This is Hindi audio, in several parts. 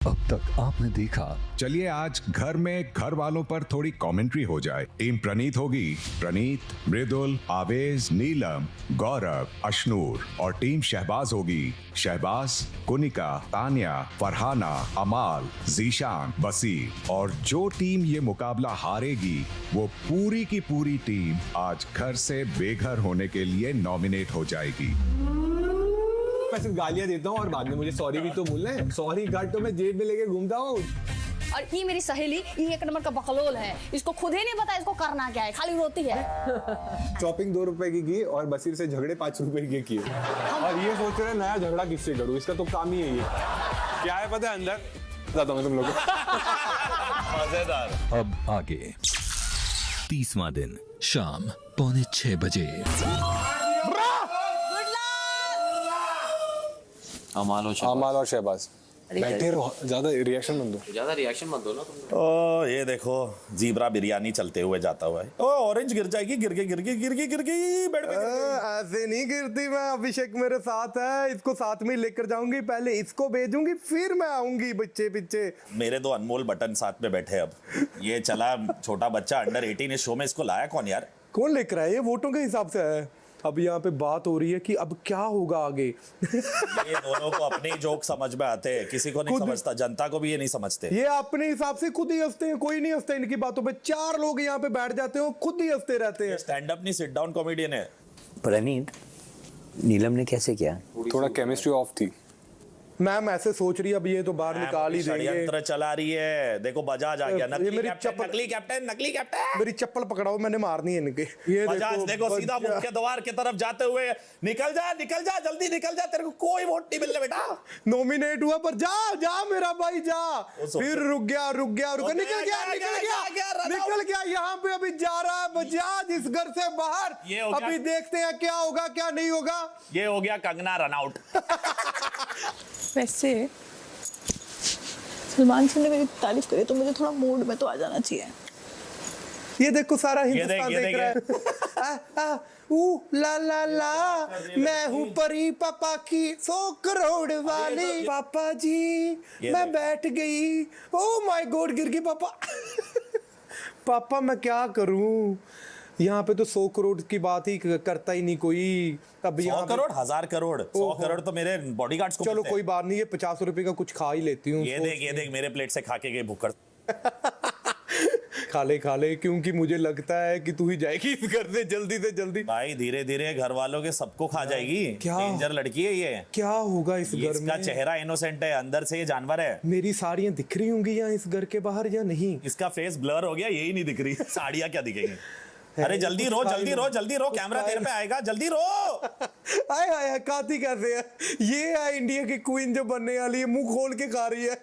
अब तक आपने देखा। चलिए आज घर में घर वालों पर थोड़ी कमेंट्री हो जाए। टीम प्रणीत होगी प्रणीत, मृदुल, आवेज, नीलम, गौरव, अशनूर और टीम शहबाज होगी शहबाज, कुनिका, तानिया, फरहाना, अमाल, जीशान, बसीर। और जो टीम ये मुकाबला हारेगी वो पूरी की पूरी टीम आज घर से बेघर होने के लिए नॉमिनेट हो जाएगी। मैं सिर्फ गालियां देता हूँ और बाद में मुझे सॉरी भी तो बोलना है। सॉरी कार्ड तो मैं जेब में लेके घूमता हूँ। और ये मेरी सहेली ये एक नंबर का बकलोल है, इसको खुद ही नहीं पता इसको करना क्या है, खाली रोती है। शॉपिंग 2 रुपए की की और बसीर से झगड़े 5 रुपए के किए और ये सोच रहे हैं नया झगड़ा किससे करूँ, इसका तो काम ही है ये। क्या है पता है अंदर बताता हूँ तुम लोगों को। मजेदार। अब आगे 30वां दिन शाम 5:45 बजे। अमाल और शहबाज बैठे रहो, ज्यादा रिएक्शन मत दो। ओ ये देखो जीब्रा बिरयानी चलते हुए जाता हुआ है। ओ ऑरेंज गिर जाएगी, गिर गई बेड पे। ऐसे नहीं गिरती। मैं अभिषेक मेरे साथ है, इसको साथ में लेकर जाऊंगी, पहले इसको भेजूंगी फिर मैं आऊंगी बच्चे पीछे। मेरे 2 अनमोल बटन साथ में बैठे। अब ये चला छोटा बच्चा अंडर 18 इस शो में, इसको लाया कौन यार? कौन लेकर आया? ये वोटों के हिसाब से है। अब यहाँ पे बात हो रही है कि अब क्या होगा आगे। ये दोनों को अपने ही जोक समझ में आते हैं, किसी को नहीं समझता, जनता को भी ये नहीं समझते। ये अपने हिसाब से खुद ही हंसते हैं, कोई नहीं हंसता इनकी बातों पे। 4 लोग यहाँ पे बैठ जाते हैं, खुद ही हंसते रहते हैं। स्टैंड अप नहीं, सिट डाउन कॉमेडियन है। प्रणीत, नीलम ने कैसे किया? थोड़ा केमिस्ट्री ऑफ थी। मैम ऐसे सोच रही है अब ये तो बाहर निकाल ही देंगे। षड्यंत्र चला रही है। देखो बजाज आ गया, नकली कैप्टन। मेरी चप्पल पकड़ाओ, मैंने मारनी है इनके। ये बजाज देखो सीधा मुख्य द्वार की तरफ जाते हुए, निकल जा जल्दी निकल जा, तेरे को कोई वोट नहीं मिलने बेटा। नॉमिनेट हुआ पर जा मेरा भाई जा। फिर रुक गया निकल गया। यहाँ पे अभी जा रहा है बजाज इस घर से बाहर। अभी देखते हैं क्या होगा क्या नहीं होगा। ये हो गया कंगना रन आउट। वैसे सलमान सर ने मेरी तारीफ करी तो मुझे थोड़ा मूड में तो आ जाना चाहिए। ये देखो सारा हिंदुस्तान देख रहा है। ला ला ला मैं हूँ परी पापा की 100 करोड़ वाली। पापा जी मैं बैठ गई। ओ माय गॉड गिर गई पापा। पापा मैं क्या करूं, यहाँ पे तो 100 करोड़ की बात ही करता ही नहीं कोई। अब 100 करोड़ 1000 करोड़ 100 करोड़ तो मेरे बॉडीगार्ड्स को। चलो कोई बात नहीं, ये 50 रुपए का कुछ खा ही लेती हूँ। ये देख मेरे प्लेट से खा के गई भुक्कड़। खा ले क्योंकि मुझे लगता है कि तू ही जाएगी इस घर से जल्दी। भाई धीरे धीरे घर वालों के सबको खा जाएगी। क्या डेंजर लड़की है ये। क्या होगा इस घर में? इसका चेहरा इनोसेंट है, अंदर से ये जानवर है। मेरी साड़ियां दिख रही होंगी यहाँ इस घर के बाहर या नहीं? इसका फेस ब्लर हो गया, यही नहीं दिख रही। साड़ियां क्या दिखेंगी? अरे जल्दी रो कैमरा तेरे पे आएगा, जल्दी रो। आए खाती कैसे है? ये है इंडिया की क्वीन जो बनने वाली है, मुंह खोल के खा रही है।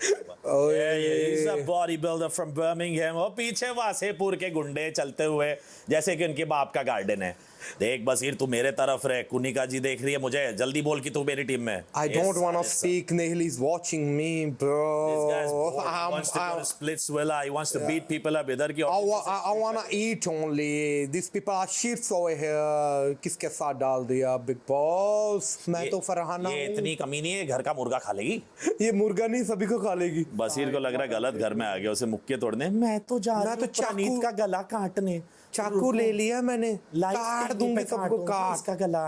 He's a bodybuilder from Birmingham। और पीछे वासेपुर के गुंडे चलते हुए जैसे कि उनके बाप का गार्डन है। देख बसीर तू मेरे तरफ रहे, कुनिका जी देख रही है मुझे, जल्दी बोल कि तू मेरी टीम में। I don't wanna speak. Nihil is watching me, bro. This guy's bored. He wants to go to Splitsvilla. He wants to beat people up. इधर की I wanna eat only. These people are shits over here. किसके साथ डाल दिया बिग बॉस? मैं तो फरहाना हूँ। ये इतनी कमी नहीं है, घर का मुर्गा खा लेगी। ये मुर्गा नहीं सभी को खा लेगी। बसीर को लग रहा है गलत घर में आ गया, उसे मुक्के तोड़ने। मैं तो प्रणीत का गला काटने। चाकू ले लिया मैंने, काट दूंगी सबको, काट इसका गला।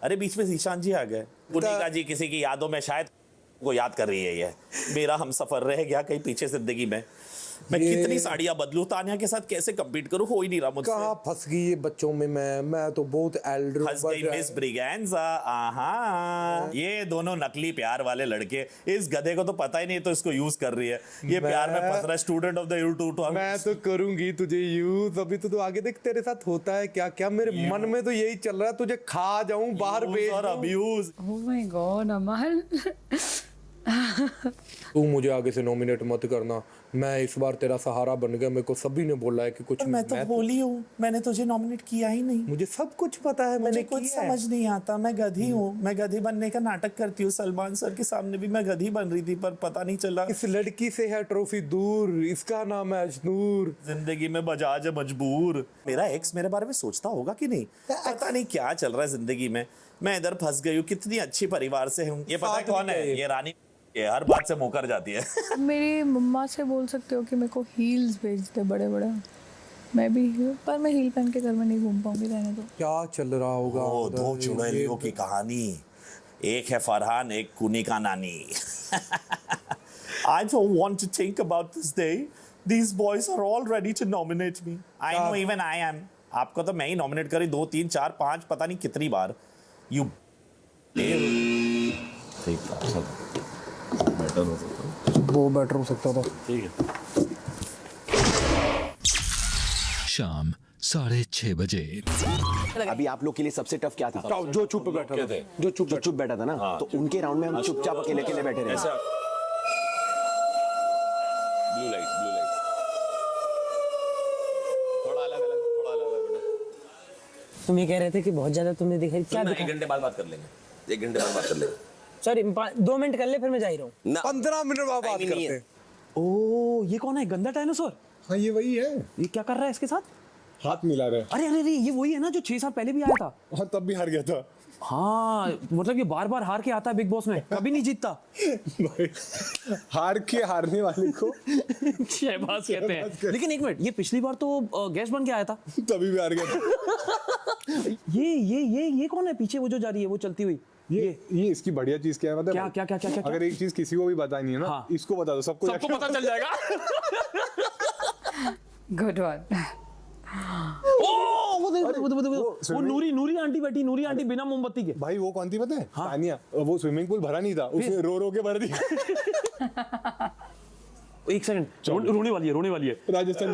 अरे बीच में ईशान जी आ गए। कुनिका जी किसी की यादों में शायद को याद कर रही है। ये मेरा हम सफर रह गया कहीं पीछे जिंदगी में। मैं कितनी साड़ियां बदलूं, तानिया के साथ कैसे कम्पीट करूं, हो ही नहीं रहा मुझसे। कहाँ फंस गई ये बच्चों में मैं तो बहुत एल्डर फंस गई मिस ब्रिगेंजा। ये दोनों नकली प्यार वाले लड़के, इस गधे को तो पता ही नहीं तो इसको यूज कर रही है। ये प्यार में फंस रहा है। Student of the YouTube. मैं तो करूंगी तुझे यूज। अभी तो आगे देख तेरे साथ होता है क्या क्या। मेरे मन में तो यही चल रहा है, तुझे खा जाऊं, बाहर भेज दूं। अब्यूज। ओह माय गॉड अमल। तू मुझे आगे से नॉमिनेट मत करना, मैं इस बार तेरा सहारा बन गया। मेरे को सभी ने बोला है कि कुछ मैं तो बोली हूँ, मैंने तुझे नॉमिनेट किया ही नहीं। मुझे सब कुछ पता है, मैंने कुछ समझ नहीं आता। मैं गधी हूँ, मैं गधी बनने का नाटक करती हूँ। सलमान सर के सामने भी मैं गधी बन रही थी पर पता नहीं चला। इस लड़की से है ट्रॉफी दूर, इसका नाम है अशनूर। जिंदगी में बजाज है मजबूर। मेरा एक्स मेरे बारे में सोचता होगा कि नहीं, पता नहीं क्या चल रहा है जिंदगी में। मैं इधर फंस गई हूँ, कितनी अच्छी परिवार से हूँ। ये पता है कौन है? ये रानी ये हर बात से मुकर जाती है। मेरी मम्मा से बोल सकते हो कि मेरे को हील्स भेज दे बड़े बड़े, मैं भी पर मैं हील पहन के घर में नहीं घूम पाऊंगी, रहने दो। क्या चल रहा होगा ओ, उधर? दो चुड़ैलियों की कहानी, एक है फरहान, एक कुनी का नानी। I don't want to think about this day. These boys are all ready to nominate me. I know even I am. आपको तो मैं ही नॉमिनेट करी 2 3 4 5 पता नहीं कितनी बार। You ठीक था, सब बेटर हो सकता। वो बेटर हो सकता था। ठीक है। शाम 6:30 बजे। अभी आप लोग के लिए सबसे टफ क्या था? जो चुप बैठा था, जो चुप बैठा था ना, तो उनके राउंड में हम चुपचाप अकेले अकेले बैठे रहे। ब्लू लाइट थोड़ा अलग तुम ये कह रहे थे कि बहुत ज्यादा तुमने देखा, क्या देखा? 1 घंटे बाद बात कर लेंगे, 1 घंटे बाद बात कर लेंगे। सॉरी 2 मिनट कर ले, फिर मैं जा ही रहा हूँ। 15 मिनट बाद बात करते हैं। ओ ये कौन है, गंदा डायनासोर? हाँ ये वही है, ये क्या कर रहा है इसके साथ? हाथ मिला रहे। अरे अरे ये वही है ना जो 6 साल पहले भी आया था। हाँ तब भी हार गया था। हाँ मतलब ये बार बार हार के आता है बिग बॉस में, कभी नहीं जीतता। भाई हार के हारने वाले को शहबाज कहते हैं। लेकिन एक मिनट, ये पिछली बार तो गेस्ट बन के आया था, तभी भी हार गया था। ये कौन है पीछे, वो जो जा रही है, वो चलती हुई? ये इसकी बढ़िया चीज क्या है पता है? क्या? अगर एक चीज किसी को भी बतानी है ना, हाँ। इसको बता दो, सबको पता चल जाएगा। Good one. वो नूरी आंटी बैठी, नूरी आंटी बिना मोमबत्ती के। भाई वो कौन थी पता है? हाँ। तानिया। वो स्विमिंग पूल भरा नहीं था, उसने रो के भर दिया। एक सेकंड, रोने वाली है। राजस्थान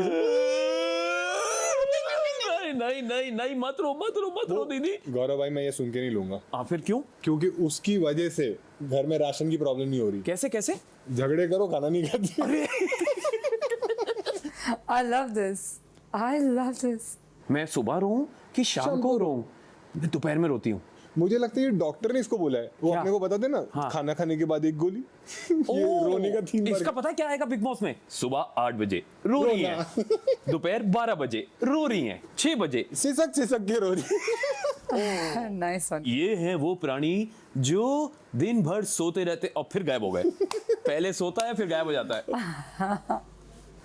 नहीं मत रो दीदी। गौरव भाई मैं ये सुन के नहीं लूंगा। फिर क्यों? क्योंकि उसकी वजह से घर में राशन की प्रॉब्लम नहीं हो रही। कैसे? झगड़े करो, खाना नहीं खाती। I love this. मैं सुबह रोऊं कि शाम को रोऊं? मैं दोपहर में रोती हूँ। मुझे लगता है ये डॉक्टर ने इसको बोला है, वो क्या? अपने को बताते ना, हाँ। खाना खाने के बाद 1 गोली। ये रोने का थीम। इसका पता है क्या आएगा बिग बॉस में? सुबह 8 बजे रो रही है, दोपहर 12 बजे रो रही है, 6 बजे सिसक के रो रही। Nice one. ये है वो प्राणी जो दिन भर सोते रहते और फिर गायब हो गए। पहले सोता है फिर गायब हो जाता है।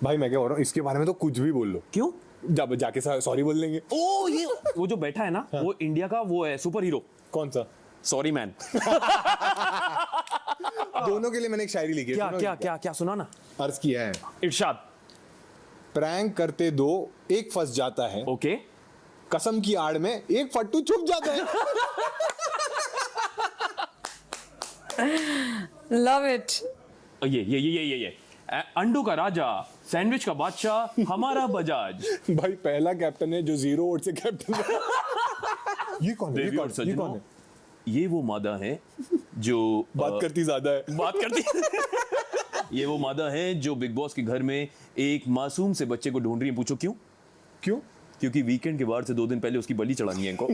भाई मैं क्या बोल रहा हूँ, इसके बारे में तो कुछ भी बोल लो। क्यों? जब जाके सॉरी बोल लेंगे। ओ ये वो जो बैठा है ना, वो इंडिया का वो है सुपर हीरो। कौन सा? Sorry man. दोनों के लिए मैंने एक शायरी लिखी है। क्या सुना ना। अर्ज किया है, इरशाद। प्रैंक करते 2 एक फंस जाता है, ओके। कसम की आड़ में एक फट्टू छुप जाता है। Love it. ये अंडू का राजा, सैंडविच का बादशाह, हमारा बजाज। भाई पहला कैप्टन है जो 0 वोट से कैप्टन है। ये कौन है? ये वो मादा है जो बात करती ज्यादा है। ये वो मादा है जो बिग बॉस के घर में एक मासूम से बच्चे को ढूंढ रही है। पूछो क्यों? क्योंकि वीकेंड के बाद से 2 दिन पहले उसकी बलि चढ़ानी है इनको।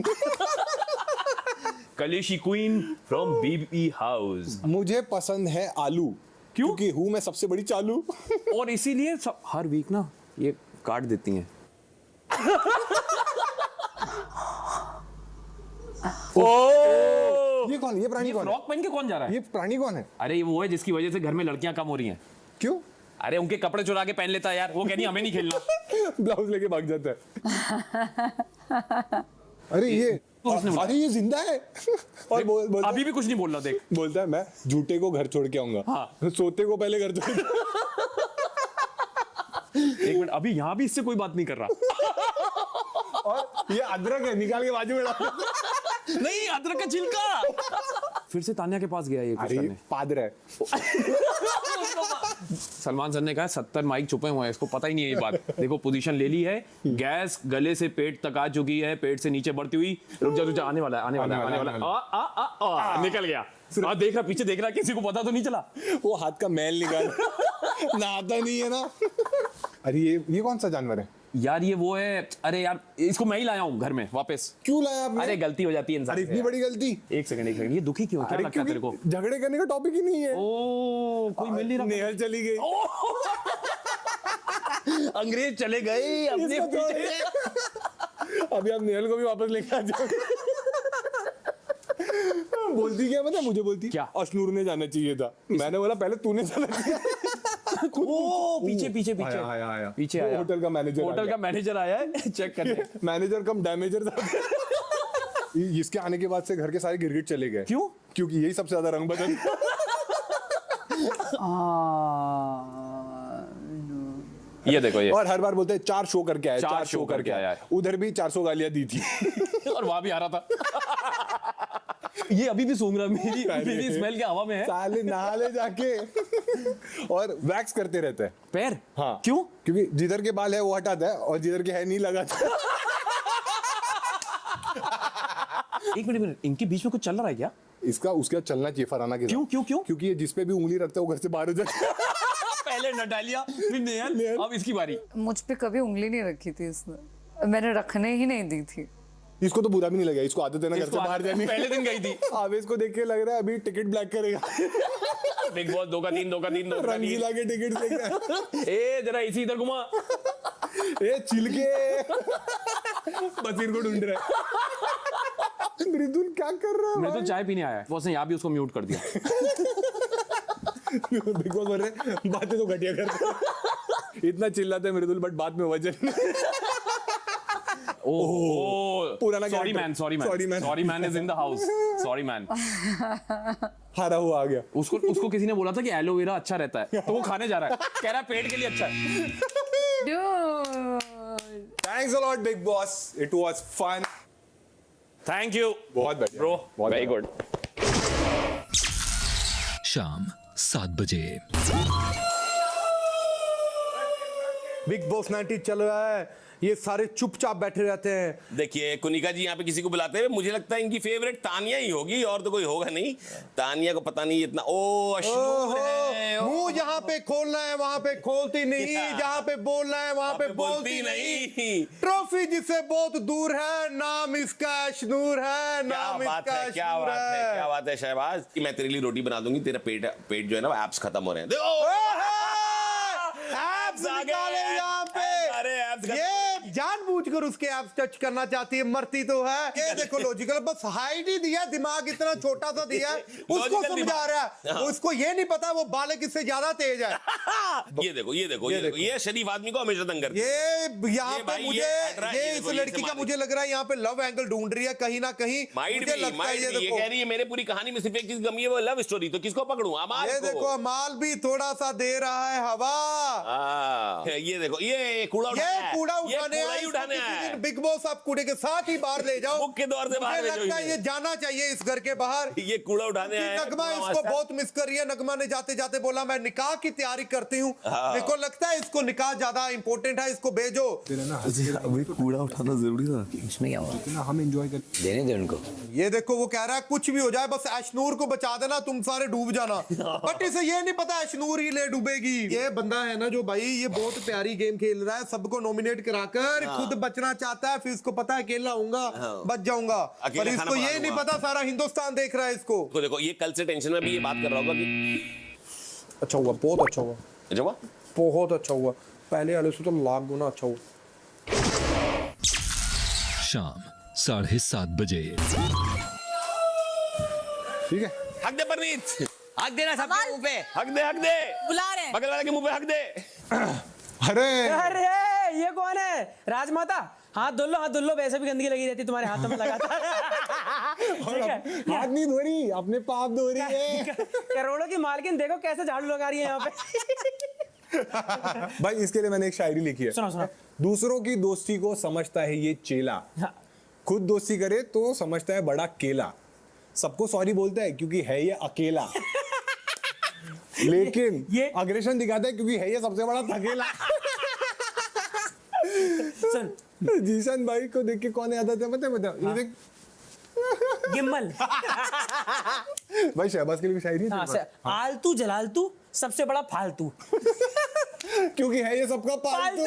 कलेशी क्वीन फ्रॉम बीबी हाउस। मुझे पसंद है आलू, क्योंकि हूँ मैं सबसे बड़ी चालू। और इसीलिए हर वीक ना ये काट देती हैं। ये कौन? ये प्राणी कौन है? फ्रॉक पहन के कौन जा रहा है? ये प्राणी कौन है? अरे ये वो है जिसकी वजह से घर में लड़कियां कम हो रही हैं। क्यों? अरे उनके कपड़े चुरा के पहन लेता है यार, वो कहनी हमें नहीं खेलना। ब्लाउज लेके भाग जाता है। अरे ये जिंदा है। और बोलता अभी भी कुछ नहीं बोल रहा, देख बोलता है मैं झूठे को घर छोड़ के आऊंगा। हाँ। सोते को पहले घर छोड़। एक मिनट, अभी यहाँ भी इससे कोई बात नहीं कर रहा। और ये अदरक है, निकाल के बाजू में डाल। नहीं, अदरक का छिलका। फिर से तान्या के पास गया ये कुछ करने। पादर है। सलमान सर ने कहा 70 माइक छुपे हुए हैं, इसको पता ही नहीं है ये बात। देखो पोजीशन ले ली है, गैस गले से पेट तक आ चुकी है, पेट से नीचे बढ़ती हुई। रुक जा, आने वाला है। निकल गया। देख रहा, पीछे देख रहा, किसी को पता तो नहीं चला। वो हाथ का मैल निकाल। नहाता नहीं है ना। अरे ये कौन सा जानवर है यार? ये वो है, अरे यार इसको मैं ही लाया हूँ घर में वापस। क्यों लाया आपने? अरे गलती हो जाती है इंसान से। इतनी बड़ी गलती? एक सेकंड, ये दुखी क्यों? क्या लगता है तेरे को? झगड़े करने का टॉपिक ही नहीं है। ओ कोई मिल नहीं रहा। नेहल चली गई। अंग्रेज चले गए अपने पीछे। अभी आप नेहल को भी वापस लेके आ जाओ। बोलती क्या पता है मुझे? बोलती क्या? अशनूर ने जाना चाहिए था। मैंने बोला पहले तूने जाना चाहिए। ओ पीछे पीछे पीछे आया पीछे वो आया। होटल का मैनेजर आया है चेक करने। मैनेजर कम डैमेजर था। इसके आने के बाद से घर के सारे गिरगिट चले गए। क्यों? क्योंकि यही सबसे ज्यादा रंग बदल। ये देखो ये। और हर बार बोलते हैं 4 शो करके आया, 4 शो करके आया। उधर भी 400 गालियां दी थी। और वहां भी आ रहा था। ये अभी भी सूंघ रहा है, मेरी स्मेल के हवा में है। साले नहा ले जाके और वैक्स करते रहते हैं पैर। हाँ क्यों? क्योंकि जिधर के बाल है वो हटाता है और जिधर के है नहीं लगाता। एक मिनट, इनके बीच में कुछ चल रहा है क्या? इसका उसका चलना चाहिए फरहाना के साथ। क्यों क्यों क्यों? क्योंकि ये जिस पे भी उंगली रखता है वो घर से बाहर हो जाता है। पहले नटालिया फिर नेहल, अब इसकी बारी। मुझ पे कभी उंगली नहीं रखी थी इसने, मैंने रखने ही नहीं दी थी। इसको तो बुरा भी नहीं लगा, इसको आदत है ना घर से बाहर जाने। पहले दिन गई थी। आवेश को देख के लग रहा है अभी टिकट ब्लैक करेगा। बिग बॉस 2 का 3 2 का 3 2 का 3 रंगीला के टिकट देख रहा है। ए जरा इसी इधर घुमा। ए चिलके बसीर को ढूंढ रहा है। मृदुल क्या कर रहा है? मैं तो चाय पीने आया है। बॉस ने यहाँ भी उसको म्यूट कर दिया। बिग बॉस बोल रहे बातें तो घटिया कर रहे हैं। इतना चिल्लाते हैं मृदुल बट बात में वजन। ओह पुराना sorry man is in the house. Sorry man हारा हुआ आ गया। उसको किसी ने बोला था कि एलोवेरा अच्छा रहता है, तो वो खाने जा रहा है। कह रहा है पेट के लिए अच्छा है। Thanks a lot Bigg Boss, it was fun. Thank you. बहुत बढ़िया ब्रो, वेरी गुड। शाम 7 बजे। बिग बॉस 90 चल रहा है, ये सारे चुपचाप बैठे रहते हैं। देखिए कुनिका जी यहाँ पे किसी को बुलाते हैं, मुझे लगता है इनकी फेवरेट तानिया ही होगी और तो कोई होगा नहीं। तानिया को पता नहीं इतना। ओ अशनूर है। मुंह जहाँ पे खोलना है वहाँ पे खोलती नहीं, जहाँ पे बोलना है वहाँ पे बोलती नहीं। ट्रॉफी जिससे बहुत दूर है, नाम इसका अशनूर है। नाम इसका अशनूर है। क्या बात है शहबाज कि मैं तेरे लिए रोटी बना दूंगी, तेरा पेट जो है ना एप्स खत्म हो रहे हैं। देखो एप्स निकाले यहाँ पे। अरे एप्स ये जानबूझकर उसके एप्स टच करना चाहती है, मरती तो है। ये देखो लॉजिकल, बस हाइट ही दिया, दिमाग इतना छोटा सा दिया है, उसको समझा रहा है। उसको ये नहीं पता वो बालक इससे ज्यादा तेज है। ये देखो ये शरीफ आदमी को हमेशा तंग करती है। ये यहाँ पे मुझे ये इस लड़की का मुझे लग रहा है यहाँ पे लव एंगल ढूंढ रही है कहीं ना कहीं। मुझे लगता है ये कह रही है मेरे पूरी कहानी में सिर्फ एक चीज कमी है, वो लव स्टोरी। तो किसको पकड़ूं? अमाल को। ये देखो अमाल भी थोड़ा सा दे रहा है हवा। ये देखो ये कूड़ा उठाने आया। बिग बॉस आप कूड़े के साथ ही बाहर ले जाओ, मुख्य द्वार से बाहर लगता है ये जाना चाहिए इस घर के बाहर। ये कूड़ा उठाने आया। नगमा इसको बहुत मिस कर रही है। नगमा ने जाते जाते बोला मैं निकाह की तैयारी करती हूँ। मेरे को लगता है इसको निकाह ज्यादा इंपॉर्टेंट है, इसको भेजो। अभी कूड़ा उठाना जरूरी था। इसमें क्या हुआ? हम एंजॉय कर देने दे उनको। ये देखो वो कह रहा है कुछ भी हो जाए बस अशनूर को बचा देना, तुम सारे डूब जाना। बट इसे ये नहीं पता अशनूर ही ले डूबेगी। ये बंदा है ना जो भाई ये बहुत प्यारी गेम खेल रहा है, सबको नॉमिनेट कराकर खुद बचना चाहता है, फिर इसको पता है अकेला होऊंगा बच जाऊंगा, पर इसको ये नहीं पता सारा हिंदुस्तान देख रहा है इसको। देखो ये कल से टेंशन में भी ये बात कर रहा होगा कि अच्छा हुआ, बहुत अच्छा हुआ, बहुत अच्छा हुआ, पहले वाले से तो लाख गुना अच्छा हुआ। शाम 7:30 बजे। ठीक है, हक दे परनीत, हक देना सबके मुंह पे। हक दे बुला रहे हैं। बगल वाले के मुंह पे हक दे। अरे ये कौन है? राजमाता। हाथ धुल लो, वैसे भी गंदगी लगी रहती तुम्हारे हाथों में लगातार। हाथ नहीं धो रही, अपने पाप धो रही है। करोड़ों की मालकिन देखो कैसे झाड़ू लगा रही है यहाँ पे। भाई इसके लिए मैंने एक शायरी लिखी है। सुना। दूसरों की दोस्ती को समझता है ये चेला, खुद दोस्ती करे तो समझता है बड़ा केला। सबको सॉरी बोलता है क्योंकि है ये अकेला, लेकिन ये अग्रेशन दिखाता है क्योंकि है ये सबसे बड़ा थकेला। जीशन भाई को देख के कौन याद आता है पता है? ये देख गिम्मल। भाई शहबाज के लिए शायरी है। आलतू जलालतू सबसे बड़ा फालतू, क्योंकि है ये सबका पालतू।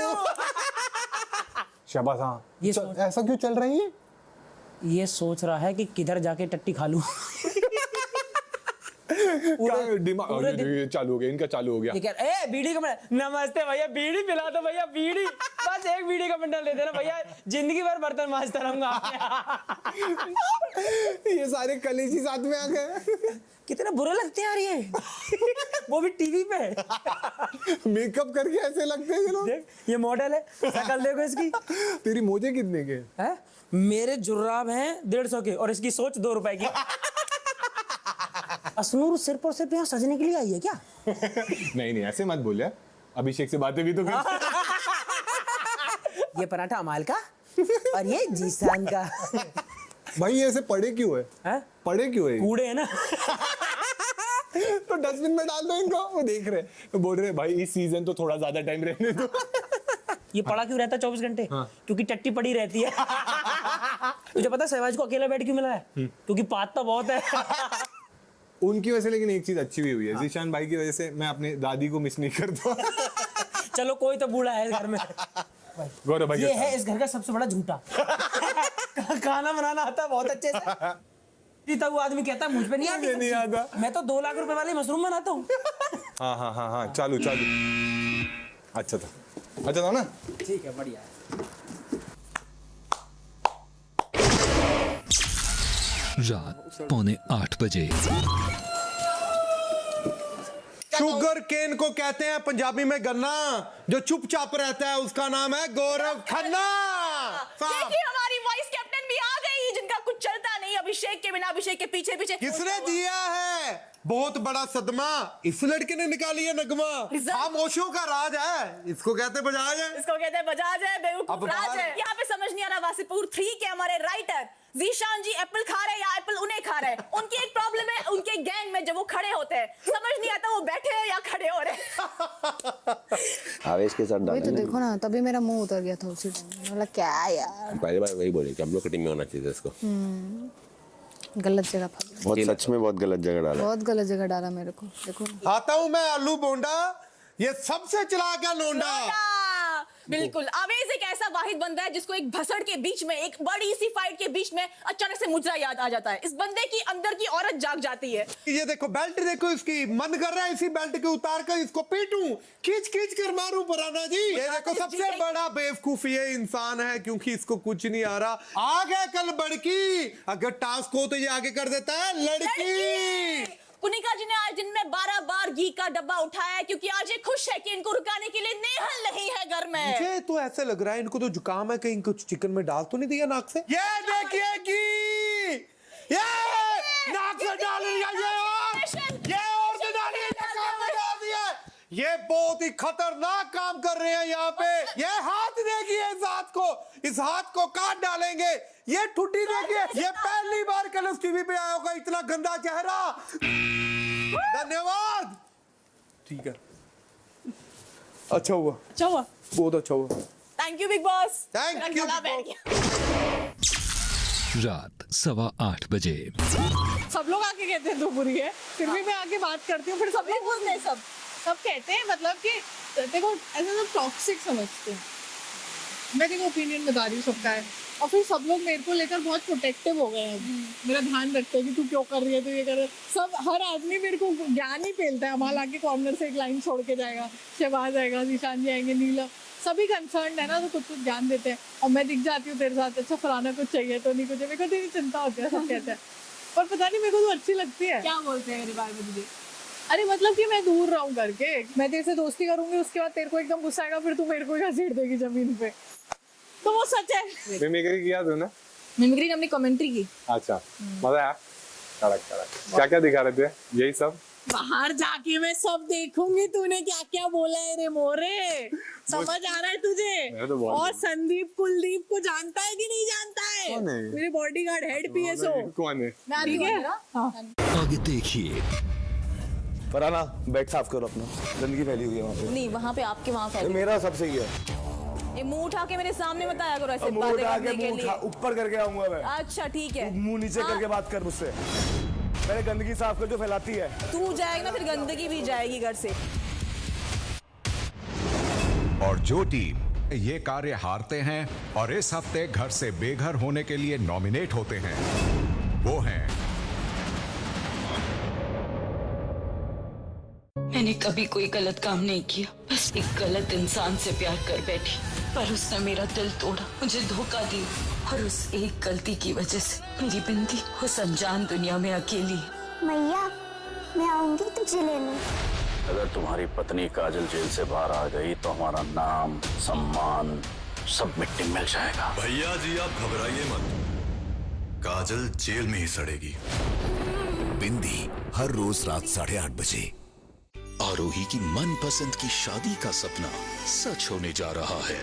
शहबाज हाँ, ये ऐसा क्यों चल रही है? ये सोच रहा है कि किधर जाके टट्टी खा लूं। दिमाग चालू हो गया, इनका चालू हो गया। बीड़ी का नमस्ते भैया, बीड़ी पिला दो भैया, बीड़ी आज एक वीडियो का बंडल दे देना भैया, जिंदगी भर बर्तन मांजता रहूंगा। ये सारे कलेजी साथ में आ गए। कितने बुरे लगते हैं यार ये, वो भी टीवी पे। मेकअप करके ऐसे लगते हैं ये लोग। देख ये मॉडल है, शक्ल देखो इसकी। तेरी मोजे कितने के हैं? मेरे जुर्राब हैं 150 के और इसकी सोच 2 रुपए की। असनूर सिर्फ और सिर्फ यहाँ सजने के लिए आई है क्या? नहीं ऐसे मत बोल यार, अभिषेक से बातें भी तो कर। ये पराठा अमाल का और ये जीसान का। भाई ये ऐसे पड़े क्यों है? पड़े क्यों है? कूड़े है ना। तो डस्टबिन में डाल दो इनको। वो देख रहे, वो बोल रहे भाई इस सीजन तो थोड़ा ज्यादा टाइम रहने दो। ये पड़ा क्यों रहता है 24 घंटे? क्योंकि टट्टी पड़ी रहती है। तुझे पता सहवाज को अकेला बेड क्यों मिला है? क्योंकि पाता बहुत है। उनकी वजह से लेकिन एक चीज अच्छी भी हुई है, जीशान भाई की वजह से मैं अपनी दादी को मिस नहीं करता। चलो कोई तो बूढ़ा है घर में। गौरव भाई ये है इस घर का सबसे बड़ा झूठा। खाना बनाना आता है बहुत अच्छे से। तब वो आदमी कहता है मुझ पे नहीं आता। मैं तो 2 लाख रुपए वाले मशरूम बनाता हूँ। हाँ चालू अच्छा था ना। ठीक है बढ़िया। रात 7:45 बजे। शुगर केन को कहते हैं पंजाबी में गन्ना, जो चुपचाप रहता है उसका नाम है गौरव खन्ना। देखिए हमारी वाइस कैप्टन भी आ गई, जिनका कुछ चलता नहीं अभिषेक के बिना, अभिषेक के पीछे पीछे। किसने दिया है बहुत बड़ा सदमा? इस लड़के ने निकाली है नगमा। खामोशियों का राज है, इसको कहते बजाज है। इसको कहते हैं बजाज है, बेवकूफ राज है। यहाँ पे समझ नहीं आ रहा वासीपुर 3 के हमारे राइटर जीशान जी एप्पल खा रहे हैं या एप्पल उन्हें खा रहे हैं। उनकी एक प्रॉब्लम है, उनके गैंग में जब वो खड़े होते हैं समझ नहीं आता वो बैठे हैं या खड़े हो रहे हैं। आवेश के साथ वही तो देखो ना, तभी मेरा मुंह उतर गया था उसी टाइम। मतलब क्या यार, पहली बार वही बोले कि हम लोग की टीम में होना चाहिए इसको। गलत जगह बहुत सच में बहुत गलत जगह डाला, बहुत गलत जगह डाला मेरे को। देखो आता हूं मैं आलू बोंडा, ये सबसे चला गया लोंडा। बिल्कुल आवेश एक ऐसा वाहिद बंदा है जिसको एक भसड़ के बीच में, एक बड़ी सी फाइट के बीच में अचानक से मुजरा याद आ जाता है। इस बंदे की अंदर की औरत जाग जाती है। ये देखो बेल्ट देखो इसकी, मन कर रहा है इसी बेल्ट के उतार कर इसको पीटूं, खींच कर मारूं पराना जी। ये देखो सबसे बड़ा बेवकूफ ये इंसान है क्योंकि इसको कुछ नहीं आ रहा। आ गया कल बड़की, अगर टास्क हो तो ये आगे कर देता है लड़की। पुनिका जी ने आज दिन में 12 बार घी का डब्बा उठाया है क्योंकि आज ये खुश है कि इनको रुकाने के लिए नेहल नहीं है घर में। मुझे तो ऐसे लग रहा है इनको तो जुकाम है, कहीं कुछ चिकन में डाल तो नहीं दिया नाक से। ये देखिए घी, ये नाक से डाल दिया, ये और से डाल दिया। ये बहुत ही खतरनाक काम कर रहे हैं यहाँ पे। ये हाथ देखिए, इस हाथ को काट डालेंगे। ये ठुड्डी देखिए, ये पहली बार कलर्स टीवी पे आया होगा, इतना गंदा चेहरा। धन्यवाद। ठीक है, अच्छा हुआ, बहुत अच्छा हुआ। Thank you big boss. Thank you. रात 8:15 बजे। सब लोग आके कहते हैं तू बुरी है, फिर भी मैं आके बात करती हूँ, फिर सब लोग बोलते हैं, सब कहते हैं, मतलब कि देखो ऐसा सब टॉक्सिक समझते हैं। मैं देखो ओपिनियन बता रही हूँ सबका है, और फिर सब लोग मेरे को लेकर बहुत प्रोटेक्टिव हो गए हैं। मेरा ध्यान रखते हैं कि तू क्यों कर रही है, तू ये कर रही है। सब हर आदमी मेरे को ज्ञान ही फैलता है। हमारा आके कॉर्नर से एक लाइन छोड़ के जाएगा, शहबाज आएगा, जीशान जी आएंगे, नीलम, सभी कंसर्न है ना, तो कुछ ज्ञान देते हैं। और मैं दिख जाती हूँ तेरे साथ, अच्छा फलाना कुछ चाहिए तो नहीं, कुछ मेरे को तेरी चिंता होती है, सब कहते हैं। और पता नहीं मेरे को तो अच्छी लगती है। क्या बोलते हैं मेरे बारे में तुझे? अरे मतलब कि मैं दूर रहूं करके, मैं तेरे से दोस्ती करूंगी, उसके बाद तेरे को एकदम गुस्सा आएगा, फिर तू मेरे को घसीट देगी जमीन पे, तो वो सच है। मिमिक्री किया तूने? मिमिक्री हमने कमेंट्री की। अच्छा, मजा आया? क्या क्या दिखा रहे थे? यही सब बाहर जाके मैं सब देखूंगी तूने क्या क्या बोला है रे मोरे, समझ आ रहा है तुझे? तो और संदीप कुलदीप को जानता है कि नहीं जानता है? कौन है? मेरे बॉडीगार्ड हेड पीएसओ। कौन है? ठीक है, आगे देखिए। फराना बेड साफ करो अपना, गंदगी फैली हुई है वहाँ पे। नहीं वहाँ पे आपके वहाँ फैली। मेरा सब सही है। ये मुंह उठा के मेरे सामने मत आया करो ऐसे मुंह बातें उठा करने के के मुंह लिए। ऊपर करके आऊंगा मैं। अच्छा ठीक है, मुंह नीचे करके बात कर मुझसे। पहले गंदगी साफ कर जो फैलाती है। तू जाएगा ना फिर गंदगी भी जाएगी घर से। और जो टीम ये कार्य हारते हैं और इस हफ्ते घर से बेघर होने के लिए नॉमिनेट होते हैं, वो हैं मैंने कभी कोई गलत काम नहीं किया, बस एक गलत इंसान से प्यार कर बैठी, पर उसने मेरा दिल तोड़ा, मुझे धोखा दिया और उस एक गलती की वजह से मेरी बिंदी उस अनजान दुनिया में अकेली है। मैया, मैं आऊंगी तुझे लेने। अगर तुम्हारी पत्नी काजल जेल से बाहर आ गई तो हमारा नाम, सम्मान सब मिट्टी में मिल जाएगा। भैया जी आप घबराइए मत, काजल जेल में ही सड़ेगी। बिंदी हर रोज रात 8:30 बजे। आरोही की मनपसंद की शादी का सपना सच होने जा रहा है।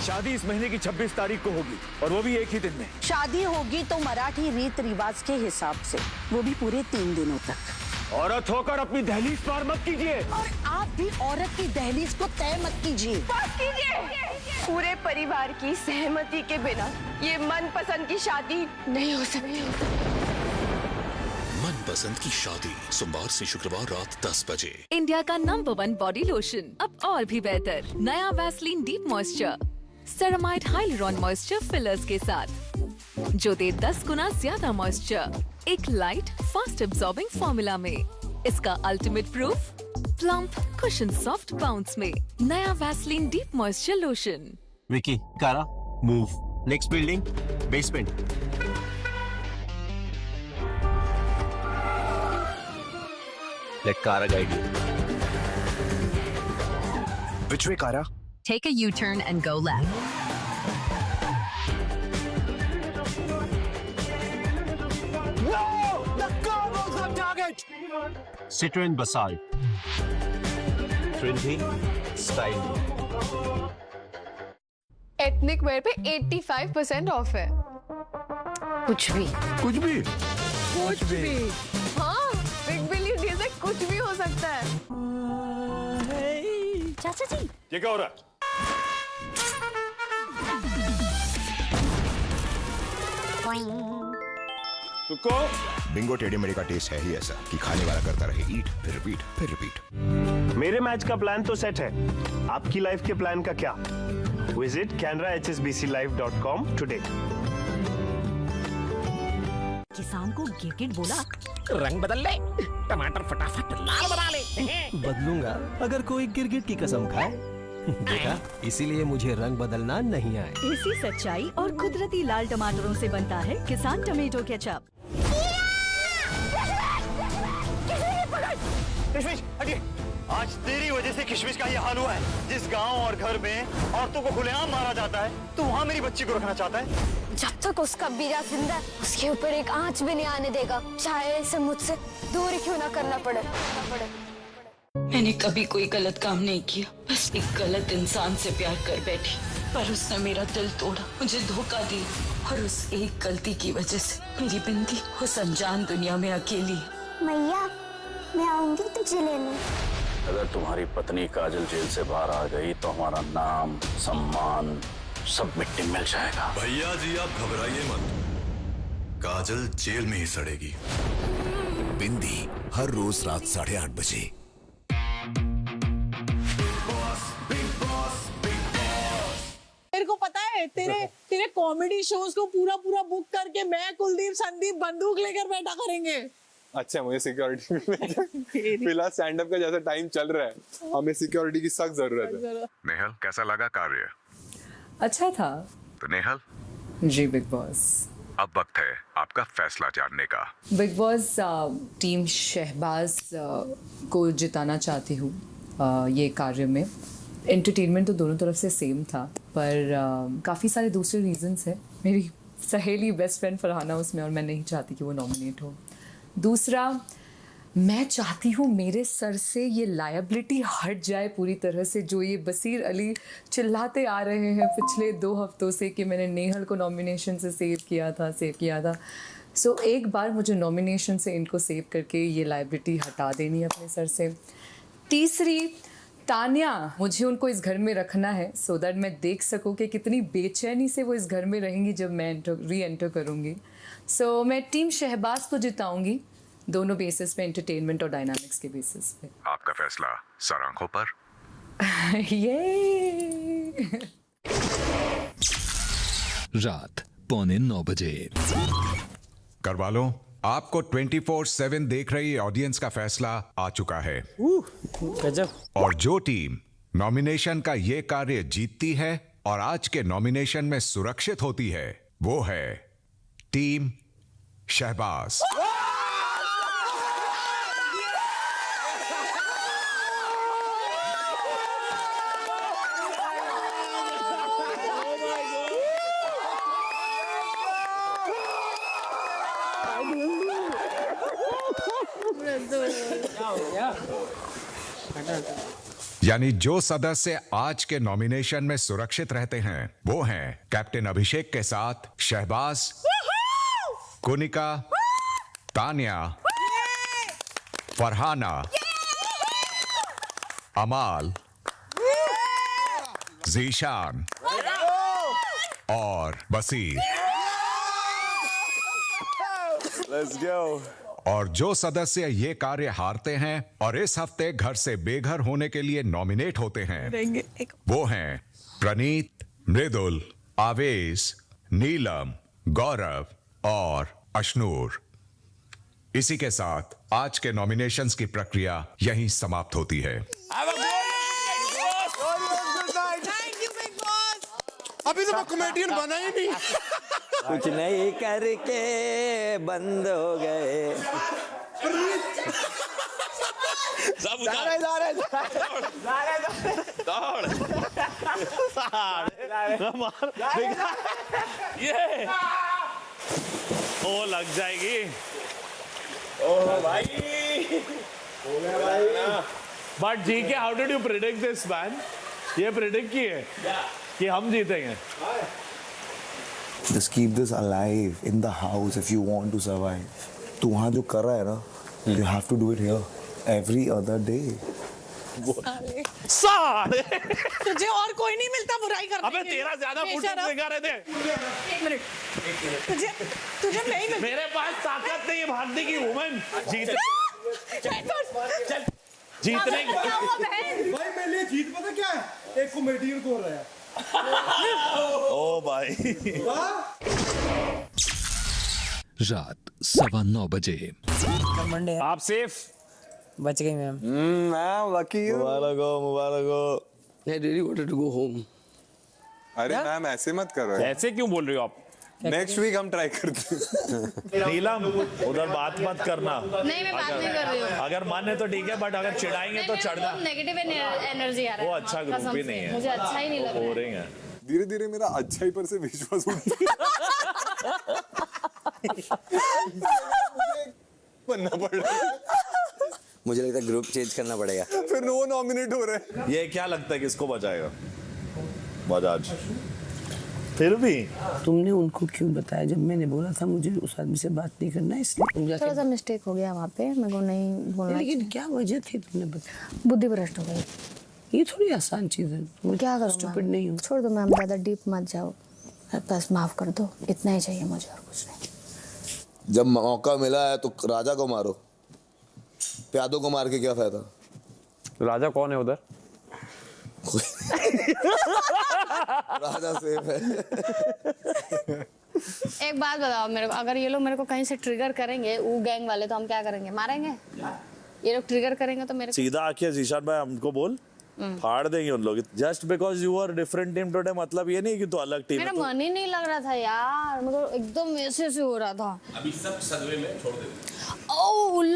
शादी इस महीने की 26 तारीख को होगी और वो भी एक ही दिन में। शादी होगी तो मराठी रीत रिवाज के हिसाब से, वो भी पूरे 3 दिनों तक। औरत होकर अपनी दहलीज पार मत कीजिए। और आप भी औरत की दहलीज को तय मत कीजिए। पूरे परिवार की सहमति के बिना ये मनपसंद की शादी नहीं हो सकती। मनपसंद की शादी सोमवार से शुक्रवार रात 10 बजे। इंडिया का नंबर 1 बॉडी लोशन अब और भी बेहतर, नया Vaseline deep moisture ceramide hyaluron moisture fillers के साथ, जो दे 10 गुना ज्यादा मॉइस्चर एक लाइट फास्ट एब्जॉर्बिंग फॉर्मूला में। इसका ultimate proof plump cushion soft bounce में नया Vaseline deep moisture lotion. Vicky, Kara, move. Next building, basement. Let Kara guide you. Which way, Kara? Take a U-turn and go left. No! The car was on target! Citroen Basalt. Trinity, style. Ethnic wear पे 85% ऑफ है। कुछ भी। कुछ भी? कुछ भी। हाँ, बिग बिलियन डे से कुछ भी हो सकता है। चाचा जी, ये क्या हो रहा है? रुको। बिंगो टेढ़े मेढ़े का टेस्ट है ही ऐसा कि खाने वाला करता रहे ईट फिर रिपीट फिर रिपीट। मेरे मैच का प्लान तो सेट है, आपकी लाइफ के प्लान का क्या? Visit canrahsbclife.com today. किसान को गिरगिट बोला, रंग बदल ले, टमाटर फटाफट लाल बना ले। बदलूंगा अगर कोई गिरगिट की कसम खाए। देखा, इसीलिए मुझे रंग बदलना नहीं आए। इसी सच्चाई और कुदरती लाल टमाटरों से बनता है किसान टमेटो केचप। किशमिश हटिए। आज तेरी वजह से किशमिश का ये हाल हुआ है। जिस गांव और घर में औरतों को खुलेआम मारा जाता है, तो वहाँ मेरी बच्ची को रखना चाहता है। जब तक उसका बीरा जिंदा है, उसके ऊपर एक आंच भी नहीं आने देगा, चाहे इसे मुझसे दूर क्यों ना करना पड़े। मैंने कभी कोई गलत काम नहीं किया, बस एक गलत इंसान से प्यार कर बैठी, पर उसने मेरा दिल तोड़ा, मुझे धोखा दिया और उस एक गलती की वजह से मेरी बिंदी उस अनजान दुनिया में अकेली है। मैया, मैं आऊंगी तुझे लेने। अगर तुम्हारी पत्नी काजल जेल से बाहर आ गई तो हमारा नाम, सम्मान सब मिट्टी में मिल जाएगा। भैया जी आप घबराइए मत, काजल जेल में ही सड़ेगी। बिंदी हर रोज रात 8:30 बजे। मेरे को पता है तेरे कॉमेडी शोज को पूरा बुक करके मैं कुलदीप संदीप बंदूक लेकर बैठा करेंगे। अच्छा, मुझे सिक्योरिटी फिलहाल स्टैंड अप का जैसा टाइम चल रहा है, हमें सिक्योरिटी की सख्त जरूरत है। नेहल, कैसा लगा कार्य? अच्छा था। तो नेहल जी बिग बॉस, अब वक्त है आपका फैसला जानने का। बिग बॉस टीम शहबाज को जिताना चाहती हूँ ये कार्य में। एंटरटेनमेंट तो दोनों तरफ से सेम था, पर काफ़ी सारे दूसरे रीजंस हैं। मेरी सहेली बेस्ट फ्रेंड फरहाना उसमें, और मैं नहीं चाहती कि वो नॉमिनेट हो। दूसरा, मैं चाहती हूँ मेरे सर से ये लायबिलिटी हट जाए पूरी तरह से, जो ये बसीर अली चिल्लाते आ रहे हैं पिछले 2 हफ्तों से कि मैंने नेहल को नॉमिनेशन से सेव किया था। सो एक बार मुझे नॉमिनेशन से इनको सेव करके ये लायबिलिटी हटा देनी है अपने सर से। तीसरी, तान्या, मुझे उनको इस घर में रखना है सो दैट मैं देख सकूं कि कितनी बेचैनी से वो इस घर में रहेंगी जब मैं री एंटर करूँगी। सो मैं टीम शहबाज को जिताऊंगी, दोनों बेसिस पे, एंटरटेनमेंट और डायनामिक्स के बेसिस पे। आपका फैसला सर आंखों पर। ये रात 8:45 बजे। करवा लो आपको 24/7 देख रही ऑडियंस का फैसला आ चुका है। गजब। और जो टीम नॉमिनेशन का ये कार्य जीतती है और आज के नॉमिनेशन में सुरक्षित होती है, वो है टीम शहबाज। यानी जो सदस्य आज के नॉमिनेशन में सुरक्षित रहते हैं वो हैं कैप्टन अभिषेक के साथ शहबाज, कुनिका, तान्या, फरहाना, अमाल, जीशान और बसीर। Let's go. और जो सदस्य ये कार्य हारते हैं और इस हफ्ते घर से बेघर होने के लिए नॉमिनेट होते हैं, वो हैं प्रणीत, मृदुल, आवेश, नीलम, गौरव और अश्नूर। इसी के साथ आज के नॉमिनेशंस की प्रक्रिया यहीं समाप्त होती है। अभी तो मैं कॉमेडियन बना ही नहीं। कुछ नहीं करके बंद हो गए। ये ओ लग जाएगी। ओ भाई बट जी के how did you predict this man? ये प्रिडिक्ट की है कि हम जीतेंगे। Just keep this alive in the house if you want to survive. तू वहाँ जो कर रहा है ना, you have to do it here every other day. साले तुझे और कोई नहीं मिलता बुराई करने के लिए। अबे तेरा ज्यादा फुटेज दिखा रहे थे। एक मिनट, तुझे नहीं मिलता। मेरे पास ताकत नहीं है भागने की। वुमन जीतने की। भाई मेरे लिए जीत पता क्या है? एक कॉमेडियन को हो रहा है। ओ भाई। रात 9:15 बजे। आप सेफ बच गई मैम। Ma'am lucky you. मुबारक हो, मुबारक हो। I really wanted to go home. अरे मैम ऐसे मत करो। ऐसे क्यों बोल रहे हो आप? नेक्स्ट वीक हम ट्राई करते हैं। नीलम उधर बात मत करना। नहीं मैं बात नहीं कर रही हूँ। अगर मन है तो ठीक है, बट अगर चिढ़ाएंगे तो चढ़ना। नेगेटिव एनर्जी आ रहा है। वो अच्छा ग्रुप ही नहीं है। मुझे अच्छा ही नहीं लग रहा है। बोरिंग है। धीरे धीरे मेरा अच्छाई पर से विश्वास बनना पड़ रहा है। मुझे लगता है ग्रुप चेंज करना पड़ेगा। फिर नो नॉमिनेट हो रहे हैं। ये क्या लगता है किसको बचाएगा? बजाज। फिर भी तुमने उनको क्यों बताया जब मैंने बोला था मुझे उस आदमी से बात नहीं करना, इसलिए थोड़ा सा मिस्टेक हो गया वहाँ पे, मेरे को नहीं बोलना। लेकिन क्या वजह थी तुमने बताया? बुद्धि भ्रष्ट हो गई। ये थोड़ी आसान चीज है। क्या करूँ? स्टूपिड नहीं हूँ। छोड़ दो मैम, ज्यादा डीप मत जाओ, बस माफ कर दो, इतना ही चाहिए मुझे और कुछ नहीं। जब मौका मिला है तो राजा को मारो, प्यादों को मार के क्या फायदा? राजा कौन है उधर? राजा सेफ है। एक बात बताओ मेरे को, अगर ये लोग मेरे को कहीं से ट्रिगर करेंगे, वो गैंग वाले, तो हम क्या करेंगे? मारेंगे? ये लोग ट्रिगर करेंगे तो मेरे सीधा आके जीशान भाई हमको बोल, फाड़ देंगे उन लोग। Just because you are different team today मतलब ये नहीं कि तू अलग टीम है। मेरा मन ही नहीं लग रहा था यार, मेरे को एकदम ऐसे से हो रहा था। अभी सब सदमे में छोड़ दे।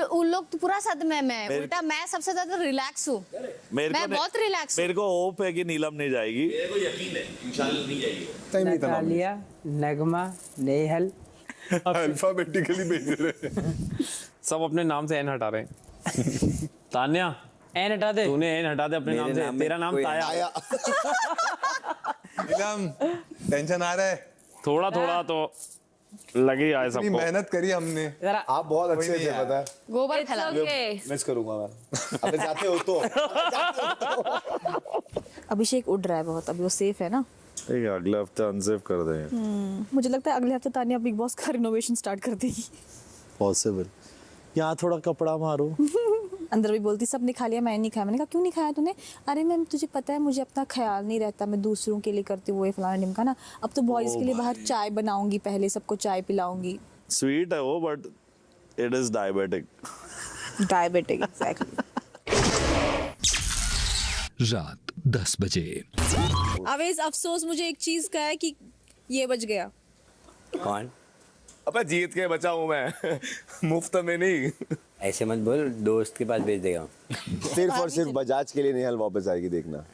उन लोग तो पूरा सदमे में, उल्टा मैं सबसे ज्यादा रिलैक्स हूँ। मैं बहुत रिलैक्स हूँ। मेरे को होप है कि नीलम नहीं जाएगी। मेरे को यकीन है इंशाल्लाह नहीं जाएगी। नतालिया, नगमा, नेहल अल्फाबेटिकली भेज रहे हैं। सब अपने नाम से एन हटा रहे हैं। तान्या एन हटा दे। तूने एन हटा दे अपने नाम से। तेरा नाम ताया। नीलम टेंशन आ रहा है? थोड़ा थोड़ा तो लगी आए सबको। मेहनत करी हमने। आप बहुत अच्छे थे, पता है। गोबर फैला मिस करूंगा मैं। अबे जाते हो तो। अभिषेक उड़ रहा है बहुत, अभी वो सेफ है ना? ठीक है, अगले हफ्ते अनसेफ कर देंगे। मुझे लगता है अगले हफ्ते तानिया बिग बॉस का रिनोवेशन स्टार्ट कर देगी। पॉसिबल। यहाँ थोड़ा कपड़ा मारो। अंदर भी बोलती सबने खा लिया, मैंने नहीं खाया। मैंने कहा क्यों नहीं खाया तूने? अरे मैम तुझे पता है मुझे अपना ख्याल नहीं रहता, मैं दूसरों के लिए करती हूँ, वो फलाना ढिमका ना। अब तो बॉयज के लिए बाहर चाय बनाऊंगी, पहले सबको चाय पिलाऊंगी। स्वीट है वो, but It is diabetic. Diabetic exactly. रात 10 बजे। आवेज अफसोस मुझे एक चीज का है कि ये बच गया। कौन? अबे जीत के बचा हूँ मैं, मुफ्त में नहीं। ऐसे मत बोल, दोस्त के पास भेज देगा। सिर्फ और सिर्फ बजाज के लिए निहाल वापस आएगी, देखना।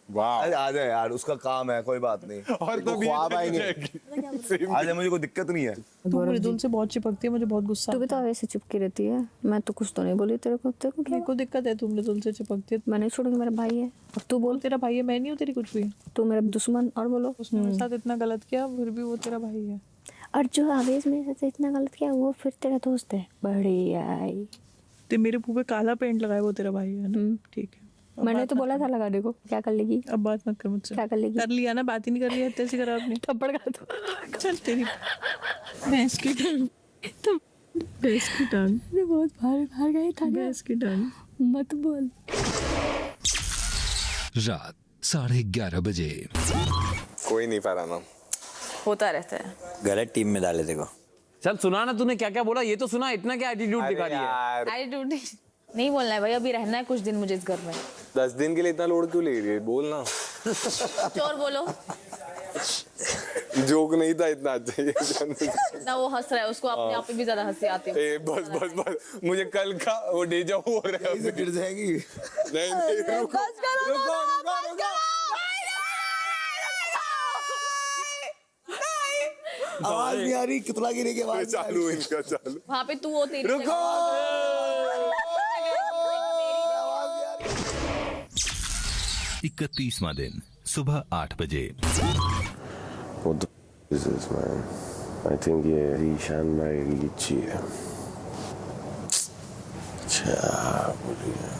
वाह, आ जाए यार, उसका काम है, कोई बात नहीं। और तो ख्वाब आएंगे। आ जाए, मुझे कोई दिक्कत नहीं है। तू मृदुल से बहुत चिपकती है, मुझे बहुत गुस्सा। तू भी तो वैसे चिपकी रहती है, मैं तो कुछ तो नहीं बोली तेरे को क्या? को दिक्कत है, तू मृदुल से चिपकती है। मैं नहीं छोड़ूंगी, मेरा भाई है। और तू बोल, तेरा भाई है, मैं नहीं हूँ तेरी कुछ भी। तू मेरा दुश्मन। और बोलो, उसने मेरे साथ इतना गलत किया, फिर भी वो तेरा भाई है। और जो आवेज मेरे साथ इतना गलत किया, वो फिर तेरा दोस्त है। बढ़िया। ते मेरे मुंह पे काला पेंट लगाया, वो तेरा भाई है ना? ठीक है, मैंने तो बोला था लगाने को, क्या कर लेगी? अब बात मत कर मुझसे। क्या कर लेगी? कर लिया ना, बात ही नहीं कर रही है, तेरे करा आपने। थप्पड़ खा दो। चल तेरी भैंस की टांग, तो भैंस की टांग बहुत बाहर गए था। भैंस की टांग मत बोल। रात 11:30 बजे। कोई नहीं फराना, होता रहता है। गलत टीम में डाले देखो। चल सुना ना, तूने क्या क्या बोला ये तो सुना। इतना क्या एटीट्यूड दिखा रही है? एटीट्यूड नहीं बोलना है भाई, अभी रहना है कुछ दिन मुझे इस घर में। 10 दिन के लिए इतना लोड क्यों ले रही है? बोलना। चोर बोलो। जोक नहीं था इतना अच्छा। ना वो हंस रहा है, उसको अपने आप पे भी ज्यादा हंसी आती है। बस मुझे कल का वो डेजा हो रहा है। गिर जाएगी। नहीं रुको। आवाज नहीं आ रही, कितना गिरे की आवाज चालू, इनका चालू। वहाँ पे तू वो तेरी रुको। 31वां दिन सुबह 8 बजे। What the is this, man? I think ये ईशान भाई लीची है। अच्छा बोलिए।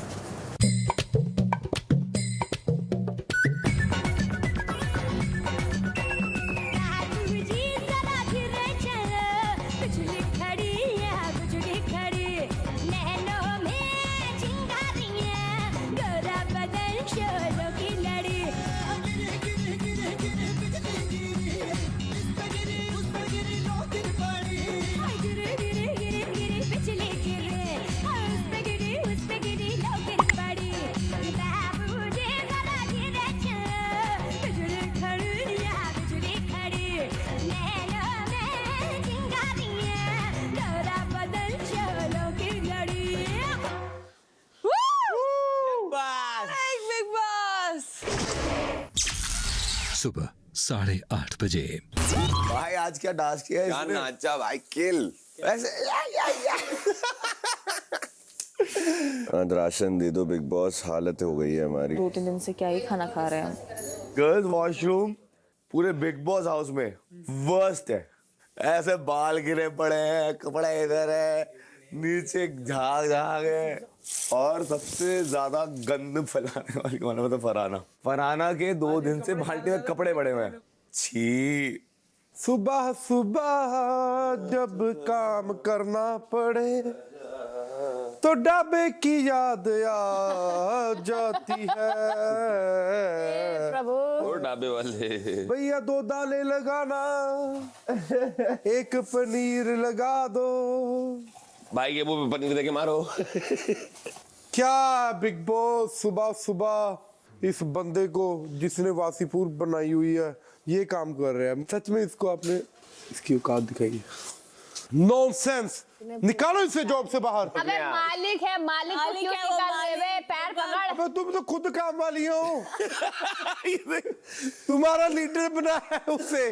सुबह 8:30 बजे। भाई आज क्या डांस किया है? क्या नाचा भाई, किल ऐसे राशन दे दो बिग बॉस, हालत हो गई है हमारी। 2-3 दिन से क्या ही खाना खा रहे हैं। गर्ल्स वॉशरूम पूरे बिग बॉस हाउस में वर्स्ट है। ऐसे बाल गिरे पड़े हैं, कपड़ा इधर है, नीचे झाग है, और सबसे ज्यादा गंद फैलाने वाली वाला मतलब फरहाना के 2 दिन से बाल्टी में कपड़े पड़े हुए हैं। छी। सुबह सुबह जब काम करना पड़े तो ढाबे की याद आ जाती है। प्रभु ढाबे वाले भैया 2 दालें लगाना, एक पनीर लगा दो। भाई के मुंह पे पनीर देके मारो। क्या बिग बॉस सुबह सुबह इस बंदे को जिसने वासीपुर बनाई हुई है ये काम कर रहे हैं? सच में इसको आपने इसकी औकात दिखाई? नॉनसेंस, निकालो इसे जॉब से बाहर। अबे मालिक है, मालिक को क्यों निकाल रहे बे? पैर पकड़। अबे तुम तो खुद काम वाली हो। तुम्हारा लीडर बनाया है उसे,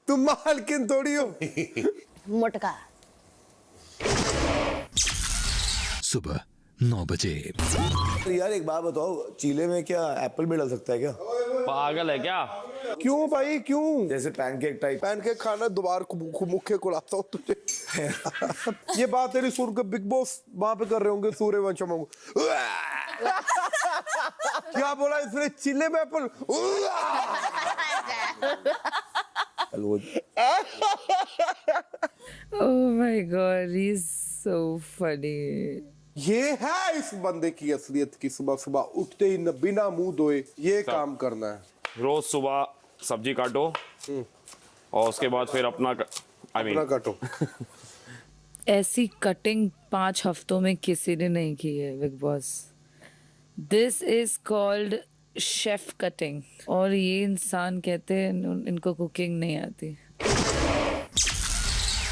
तुम मालकिन थोड़ी हो। मोटका। सुबह 9 बजे। यार एक बात बताओ, चीले में क्या एप्पल भी डल सकता है क्या? पागल है क्या? क्यों भाई क्यों? जैसे पैनकेक टाइप। पैनकेक खाना दोबारा मुख्य को लाता हूँ तुझे। ये बात तेरी सुन के बिग बॉस वहां पे कर रहे होंगे, सूर्यवंशम। क्या बोला इसने? चिल्ले में Apple. Oh my God, he's so funny. ये है इस बंदे की असलियत की सुबह सुबह उठते ही बिना मुंह धोए ये काम करना है। रोज सुबह सब्जी काटो और उसके बाद फिर अपना अपना काटो। ऐसी कटिंग 5 हफ्तों में किसी ने नहीं की है big boss. This is called chef cutting. और ये इंसान कहते हैं इनको कुकिंग नहीं आती।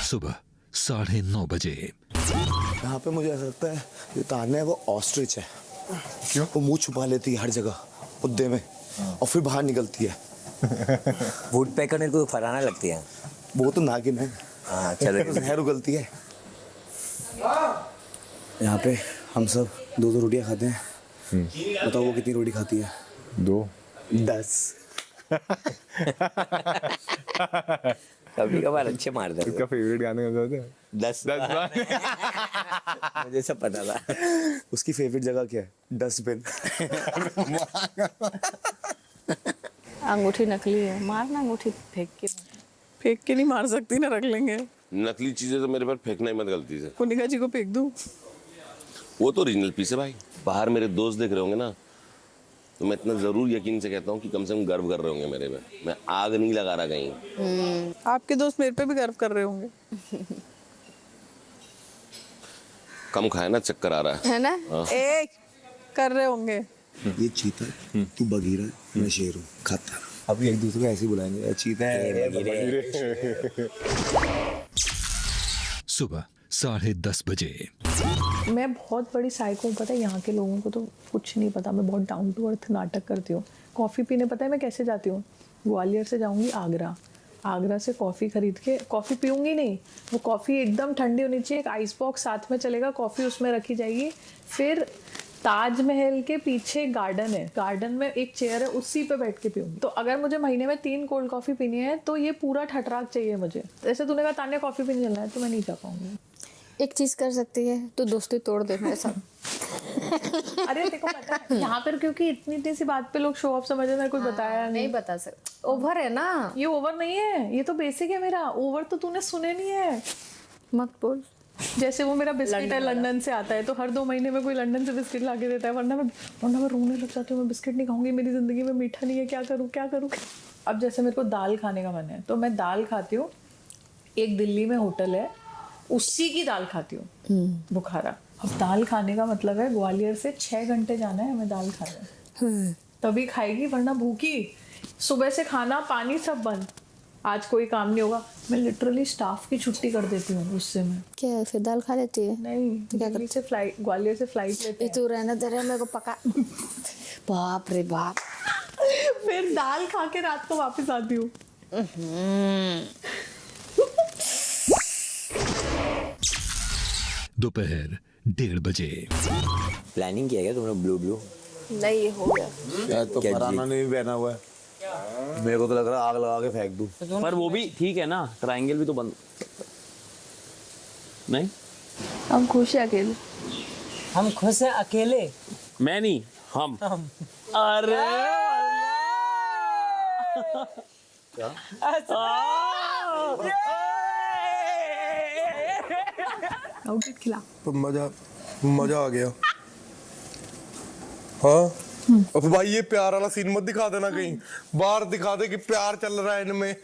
सुबह 9:30 बजे। यहाँ पे मुझे ऐसा लगता है ये तान्या वो ऑस्ट्रिच है। क्यों? वो मुंह छुपा लेती है हर जगह मुद्दे में और फिर बाहर निकलती है। वुड पैकर को फराना लगती है। वो तो नागिन है। हाँ चलो जहर उगलती है। यहाँ पे हम सब 2 रोटियां खाते हैं। बताओ वो कितनी रोटी खाती है? 2 10। कभी कभार अच्छे मार देते। इसका फेवरेट गाने कौन सा है? 10 मुझे सब पता था। उसकी फेवरेट जगह क्या है? डस्टबिन। अंगूठी नकली है, मारना अंगूठी फेंक के नहीं मार सकती ना, रख लेंगे। नकली चीजें तो मेरे पर फेंकना ही मत गलती से। कुनिका जी को फेंक दूं? वो तो ओरिजिनल पीस है भाई। बाहर मेरे दोस्त देख रहे होंगे ना, तो मैं इतना जरूर यकीन से कहता हूँ कि कम से कम गर्व कर रहे होंगे मेरे पे। मैं आग नहीं लगा रहा कहीं। आपके दोस्त मेरे पे भी गर्व कर रहे होंगे। कम खाया ना, चक्कर आ रहा है ना? एक कर रहे होंगे। ये चीता है, तू बगीरा है, मैं शेर हूँ, खाता है। अभी एक दूसरे को ऐसे ही बुलाएंगे, चीता है बगीरे। सुबह 10:30 बजे। मैं बहुत बड़ी साइको हूँ, पता है। यहाँ के लोगों को तो कुछ नहीं पता। मैं बहुत डाउन टू अर्थ नाटक करती हूँ। कॉफ़ी पीने पता है मैं कैसे जाती हूँ? ग्वालियर से जाऊँगी आगरा, आगरा से कॉफ़ी खरीद के, कॉफ़ी पीऊँगी नहीं, वो कॉफ़ी एकदम ठंडी होनी चाहिए, एक आइस बॉक्स साथ में चलेगा, कॉफ़ी उसमें रखी जाएगी। फिर ताजमहल के पीछे गार्डन है, गार्डन में एक चेयर है, उसी पे बैठ के पीऊँगी। तो अगर मुझे महीने में 3 कोल्ड कॉफ़ी पीनी है तो ये पूरा ठटराक चाहिए मुझे। जैसे तूने कहा तान्या कॉफ़ी पीने चलना है, तो मैं नहीं जा पाऊँगी। एक चीज कर सकती है, तो दोस्ती तोड़ दे मेरे साथ। अरे देखो पता है यहाँ पर क्योंकि इतनी सी बात पे लोग शो ऑफ समझ रहे, कुछ बताया नहीं बता सकते। ओवर है ना ये? ओवर नहीं है, ये तो बेसिक है मेरा। ओवर तो तूने सुने नहीं है। मत बोल। जैसे वो मेरा बिस्किट है, लंदन से आता है, तो हर 2 महीने में कोई लंदन से बिस्किट ला के देता है, वरना मैं रोने लग जाती हूँ। मैं बिस्किट नहीं खाऊंगी, मेरी जिंदगी में मीठा नहीं है, क्या करूँ। अब जैसे मेरे को दाल खाने का मन है तो मैं दाल खाती हूँ। एक दिल्ली में होटल है, उसी की दाल खाती हूँ, बुखारा। अब दाल खाने का मतलब है ग्वालियर से 6 घंटे जाना है हमें दाल खाने, तभी खाएगी, वरना भूखी। सुबह से खाना पानी सब बंद। आज कोई काम नहीं होगा, मैं लिटरली स्टाफ की छुट्टी कर देती हूँ उससे। मैं क्या है फिर दाल खा लेती है? नहीं, तो क्या करती से फ्लाइट, ग्वालियर से फ्लाइट लेते हैं। तू रहना दे रहा, मेरे को पका। बाप रे बाप। फिर दाल खा के रात को वापस आती हूँ। दोपहर 1:30 बजे। प्लानिंग किया गया तुमने ब्लू? नहीं, ये हो गया। शायद तो फराना ने भी पहना हुआ है। मेरे को तो लग रहा है आग लगा के फेंक दूं। पर वो भी ठीक है ना, ट्रायंगल भी तो बंद नहीं। हम खुश हैं अकेले। हम खुश हैं अकेले। मैं नहीं, हम। अरे क्या? खिला तो मजा आ गया। हाँ अब भाई ये प्यार वाला सीन मत दिखा देना, कहीं बाहर दिखा दे कि प्यार चल रहा है इनमें।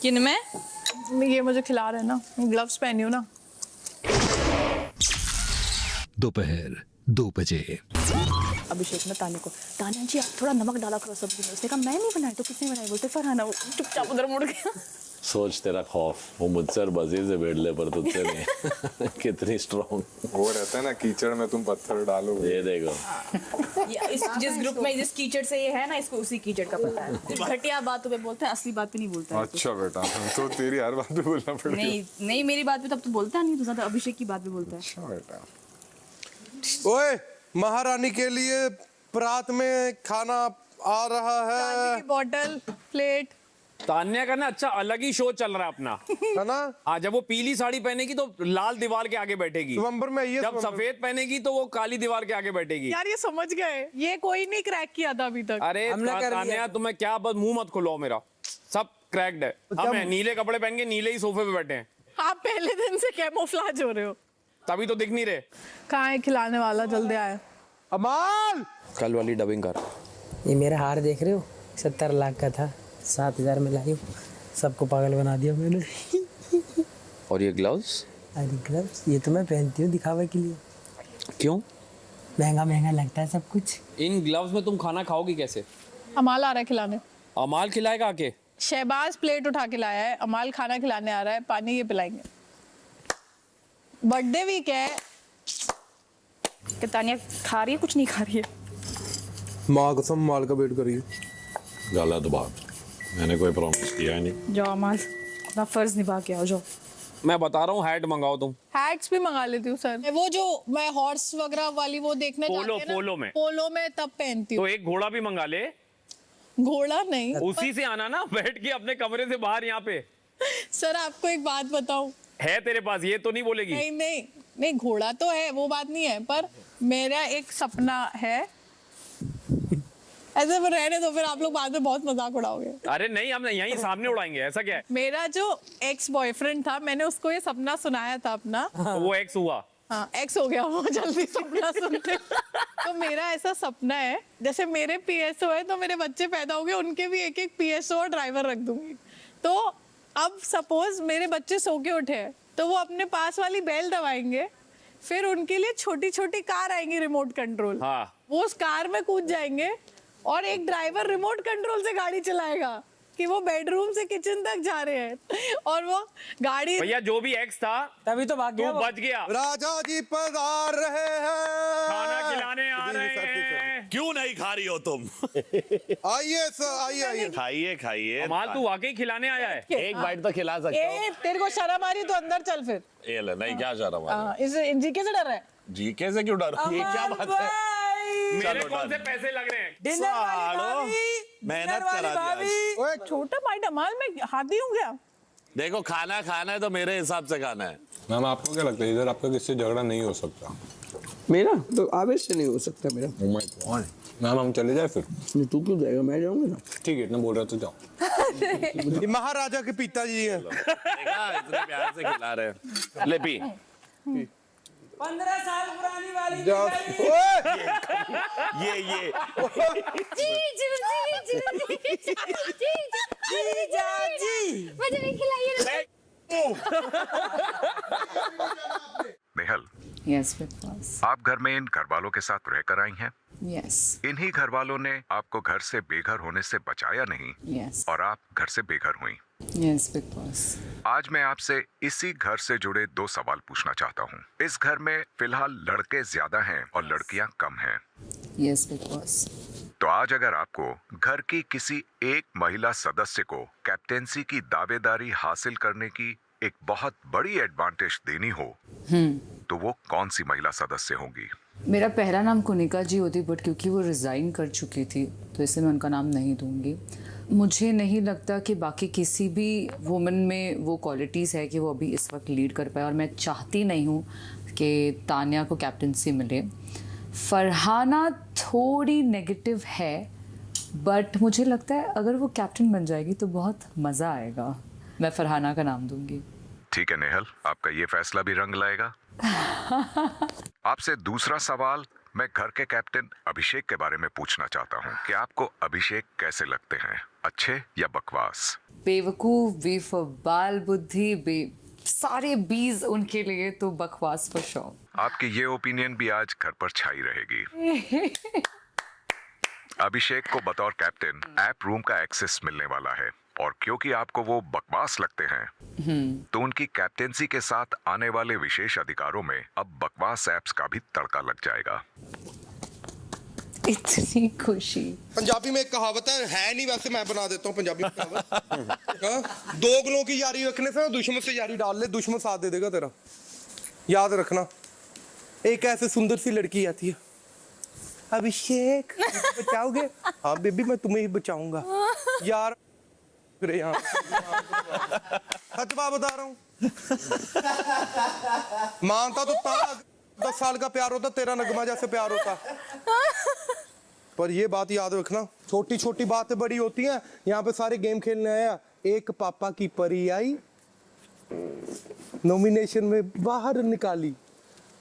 किन में? ये मुझे खिला रहे हैं ना, ग्लव्स पहनी हूँ ना। दोपहर 2 बजे। अभिषेक ने तान्या को, तान्या जी आप थोड़ा नमक डाला करो सब्जी में। उसने कहा मैं नहीं बनाई, तो किसने बनाई? बोलते फरहाना। वो चुपचाप उधर मुड़ गया। सोच तेरा खौफ, वो मुझसे और बजीर से भिड़ ले पर तुझसे नहीं। कितनी स्ट्रॉन्ग वो रहता है ना, कीचड़ में तुम पत्थर डालो। ये देखो जिस ग्रुप में जिस कीचड़ से ये है ना, इसको उसी कीचड़ का पता है। घटिया बातों पे बोलते हैं, असली बात पे नहीं बोलता है। अच्छा बेटा, तो तेरी हर बात पे बोलना पड़ेगा। नहीं मेरी बात पे तब तो बोलता नहीं, तो ज्यादा अभिषेक की बात पे बोलता है। अच्छा बेटा। ओए, महारानी के लिए प्रात में खाना आ रहा है। Bottle, plate. तान्या का ना अच्छा अलग ही शो चल रहा है अपना, है ना? हाँ, जब वो पीली साड़ी पहनेगी तो लाल दीवार के आगे बैठेगी। नवंबर में ये जब सफेद पहनेगी तो वो काली दीवार के आगे बैठेगी। यार ये समझ गए, ये कोई नहीं क्रैक किया था अभी तक। अरे तान्या तुम्हें क्या, बस मुंह मत खुलो मेरा, सब क्रैक्ड है। हम नीले कपड़े पहन के नीले ही सोफे पे बैठे हैं। आप पहले दिन से कैमोफ्लेज हो रहे हो, तभी तो दिख नहीं रहे। कहाँ है खिलाने वाला? जल्दी आया। अमाल कल वाली डबिंग कर। ये मेरा हार देख रहे हो, 70 लाख का था, 7,000 में लाई हूँ। सबको पागल बना दिया मैंने। और ये ग्लव्स अरे ग्लव्स ये तो मैं पहनती हूँ दिखावे के लिए। क्यों? महंगा महंगा लगता है सब कुछ। इन ग्लव्स में तुम खाना खाओगी कैसे? अमाल आ रहा है खिलाने। अमाल खिलाएगा आके? शहबाज प्लेट उठा के लाया है, अमाल खाना खिलाने आ रहा है, पानी ये पिलाएंगे। बर्थडे वीक है। तानिया खा रही है, कुछ नहीं खा रही है। माँ कसम माल का वेट करिए। गलत बात, मैंने कोई प्रॉमिस किया ही नहीं। जाओ अमाल, अपना फर्ज निभा के आओ, जाओ। मैं बता रहा हूँ हैट मंगाओ तुम। हैट्स भी मंगा लेती हूँ सर। वो जो मैं हॉर्स वगैरह वाली वो देखने पोलो, जाते हैं ना, पोलो में। पोलो में तब पहनती हूँ। तो एक घोड़ा भी मंगा ले। घोड़ा नहीं, उसी से आना ना, बैठ के अपने कमरे से बाहर यहाँ पे। सर आपको एक बात बताऊं, है तेरे पास, ये तो नहीं बोलेगी? नहीं नहीं नहीं, घोड़ा तो है, वो बात नहीं है, पर मेरा एक सपना है। ऐसे में रहने दो, फिर आप लोग बाद में बहुत मजाक उड़ाओगे। अरे नहीं, हम यहीं सामने उड़ाएंगे। ऐसा क्या है? मेरा जो एक्स बॉयफ्रेंड था, मैंने उसको ये सपना सुनाया था अपना। वो एक्स हुआ? हाँ, एक्स हो गया वो जल्दी सपना सुनते। तो मेरा ऐसा सपना है, जैसे मेरे पीएसओ है तो मेरे बच्चे पैदा हो गए, उनके भी एक एक पीएसओ और ड्राइवर रख दूंगी। तो अब सपोज मेरे बच्चे सो के उठे हैं, तो वो अपने पास वाली बेल दबाएंगे, फिर उनके लिए छोटी छोटी कार आएंगी रिमोट कंट्रोल। हाँ। वो उस कार में कूद जाएंगे और एक ड्राइवर रिमोट कंट्रोल से गाड़ी चलाएगा कि वो बेडरूम से किचन तक जा रहे हैं, और वो गाड़ी। भैया जो भी एक्स था तभी तो भाग गया, बच गया। राजा जी पधार रहे हैं, खाना खिलाने आ रहे हैं। क्यों नहीं खा रही हो तुम? आइए सर, आइए आइए, खाइए खाइए। अमाल तू वाकई खिलाने आया है? एक बाइट तो खिला सकते हो। तेरे को शर्म आ रही तो अंदर चल फिर। ये ले, नहीं क्या शर्म आ रही? इस जीके से डर रहा है? जीके से क्यों डर? ये क्या बात है? मेरे कौन से पैसे लग रहे हैं? मेहनत करा दिया। छोटा भाई अमाल में हाथी हूँ क्या? देखो खाना खाना है तो मेरे हिसाब से खाना है। मैम आपको क्या लगता है इधर आपका किससे झगड़ा नहीं हो सकता? मेरा तो आवेश से नहीं हो सकता मेरा। मैम हम चले जाए फिर? तू क्यों जाएगा, मैं जाऊंगा ना। ठीक है, इतना बोल रहे तो जाओ। ये महाराजा के पिताजी हैं। देखा इतने प्यार से खिला रहे हैं। ले पी। 15 साल पुरानी वाली ये मुझे नहीं खिलाइए। नेहल, यस बिकॉज आप घर में इन घर वालों के साथ रहकर आई हैं। यस, इन्हीं घर वालों ने आपको घर से बेघर होने से बचाया नहीं, यस, और आप घर से बेघर हुई। यस बिकॉज आज मैं आपसे इसी घर से जुड़े 2 सवाल पूछना चाहता हूँ। इस घर में फिलहाल लड़के ज्यादा हैं और लड़कियाँ कम हैं। यस बिकॉज तो आज अगर आपको घर की किसी एक महिला सदस्य को कैप्टेंसी की दावेदारी हासिल करने की एक बहुत बड़ी एडवांटेज देनी हो, तो वो कौन सी महिला सदस्य होंगी? मेरा पहला नाम कुनिका जी होती, बट क्योंकि वो रिज़ाइन कर चुकी थी तो इसलिए मैं उनका नाम नहीं दूंगी। मुझे नहीं लगता कि बाकी किसी भी वुमन में वो क्वालिटीज़ है कि वो अभी इस वक्त लीड कर पाए, और मैं चाहती नहीं हूँ कि तानिया को कैप्टनसी मिले। फरहाना थोड़ी नेगेटिव है, बट मुझे लगता है अगर वो कैप्टन बन जाएगी तो बहुत मज़ा आएगा। मैं फरहाना का नाम दूंगी। ठीक है नेहल, आपका ये फैसला भी रंग लाएगा। आपसे दूसरा सवाल मैं घर के कैप्टन अभिषेक के बारे में पूछना चाहता हूँ कि आपको अभिषेक कैसे लगते हैं, अच्छे या बकवास? बेवकूफ़, बेफबाल बुद्धि, सारे बीज उनके लिए तो बकवास फॉर श्योर। आपकी ये ओपिनियन भी आज घर पर छाई रहेगी। अभिषेक को बतौर कैप्टन ऐप रूम का एक्सेस मिलने वाला है, और क्योंकि आपको वो बकवास लगते हैं तो उनकी कैप्टेंसी के साथ आने वाले विशेष अधिकारों में अब बकवास ऐप्स का भी तड़का लग जाएगा। इतनी खुशी। पंजाबी में एक कहावत है नहीं, वैसे मैं बना देता हूँ पंजाबी में कहावत। 2 गलों की यारी रखने से दुश्मन से यारी डाल ले, दुश्मन साथ दे देगा तेरा। याद रखना। एक ऐसे सुंदर सी लड़की आती है, अभिषेक बचाओगे? हाँ बेबी मैं तुम्हें ही बचाऊंगा यार। यहाँ सच बात बता रहा हूँ। मानता तो 10 साल का प्यार होता, तेरा नगमा जैसे प्यार होता। पर ये बात याद रखना, छोटी छोटी बातें बड़ी होती हैं। यहाँ पे सारे गेम खेलने आया, एक पापा की परी आई, नॉमिनेशन में बाहर निकाली।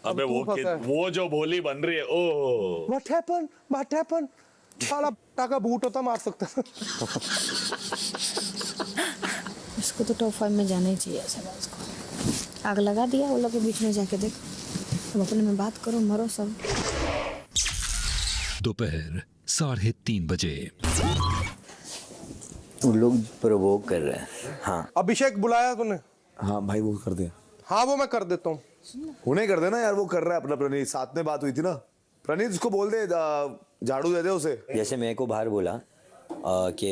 अबे वो जो भोली बन रही है, ओह व्हाट हैपन साला टाका बूट होता मार सकता। इसको तो टॉप 5 में जाना ही चाहिए शहबाज को। आग लगा दिया वो लोग के बीच में, जाके देख। तुम अपने में बात करो, मरो सब। दोपहर 3:30 बजे। वो लोग प्रोवोक कर रहे हैं। हाँ अभिषेक बुलाया तूने? हाँ भाई वो कर दे। हाँ वो मैं कर देता हूँ। उन्हें कर देना यार, वो कर रहा है अपना। प्रणीत साथ में बात हुई थी ना, प्रणीत उसको बोल दे झाड़ू दे दे उसे। जैसे मेरे को बाहर बोला कि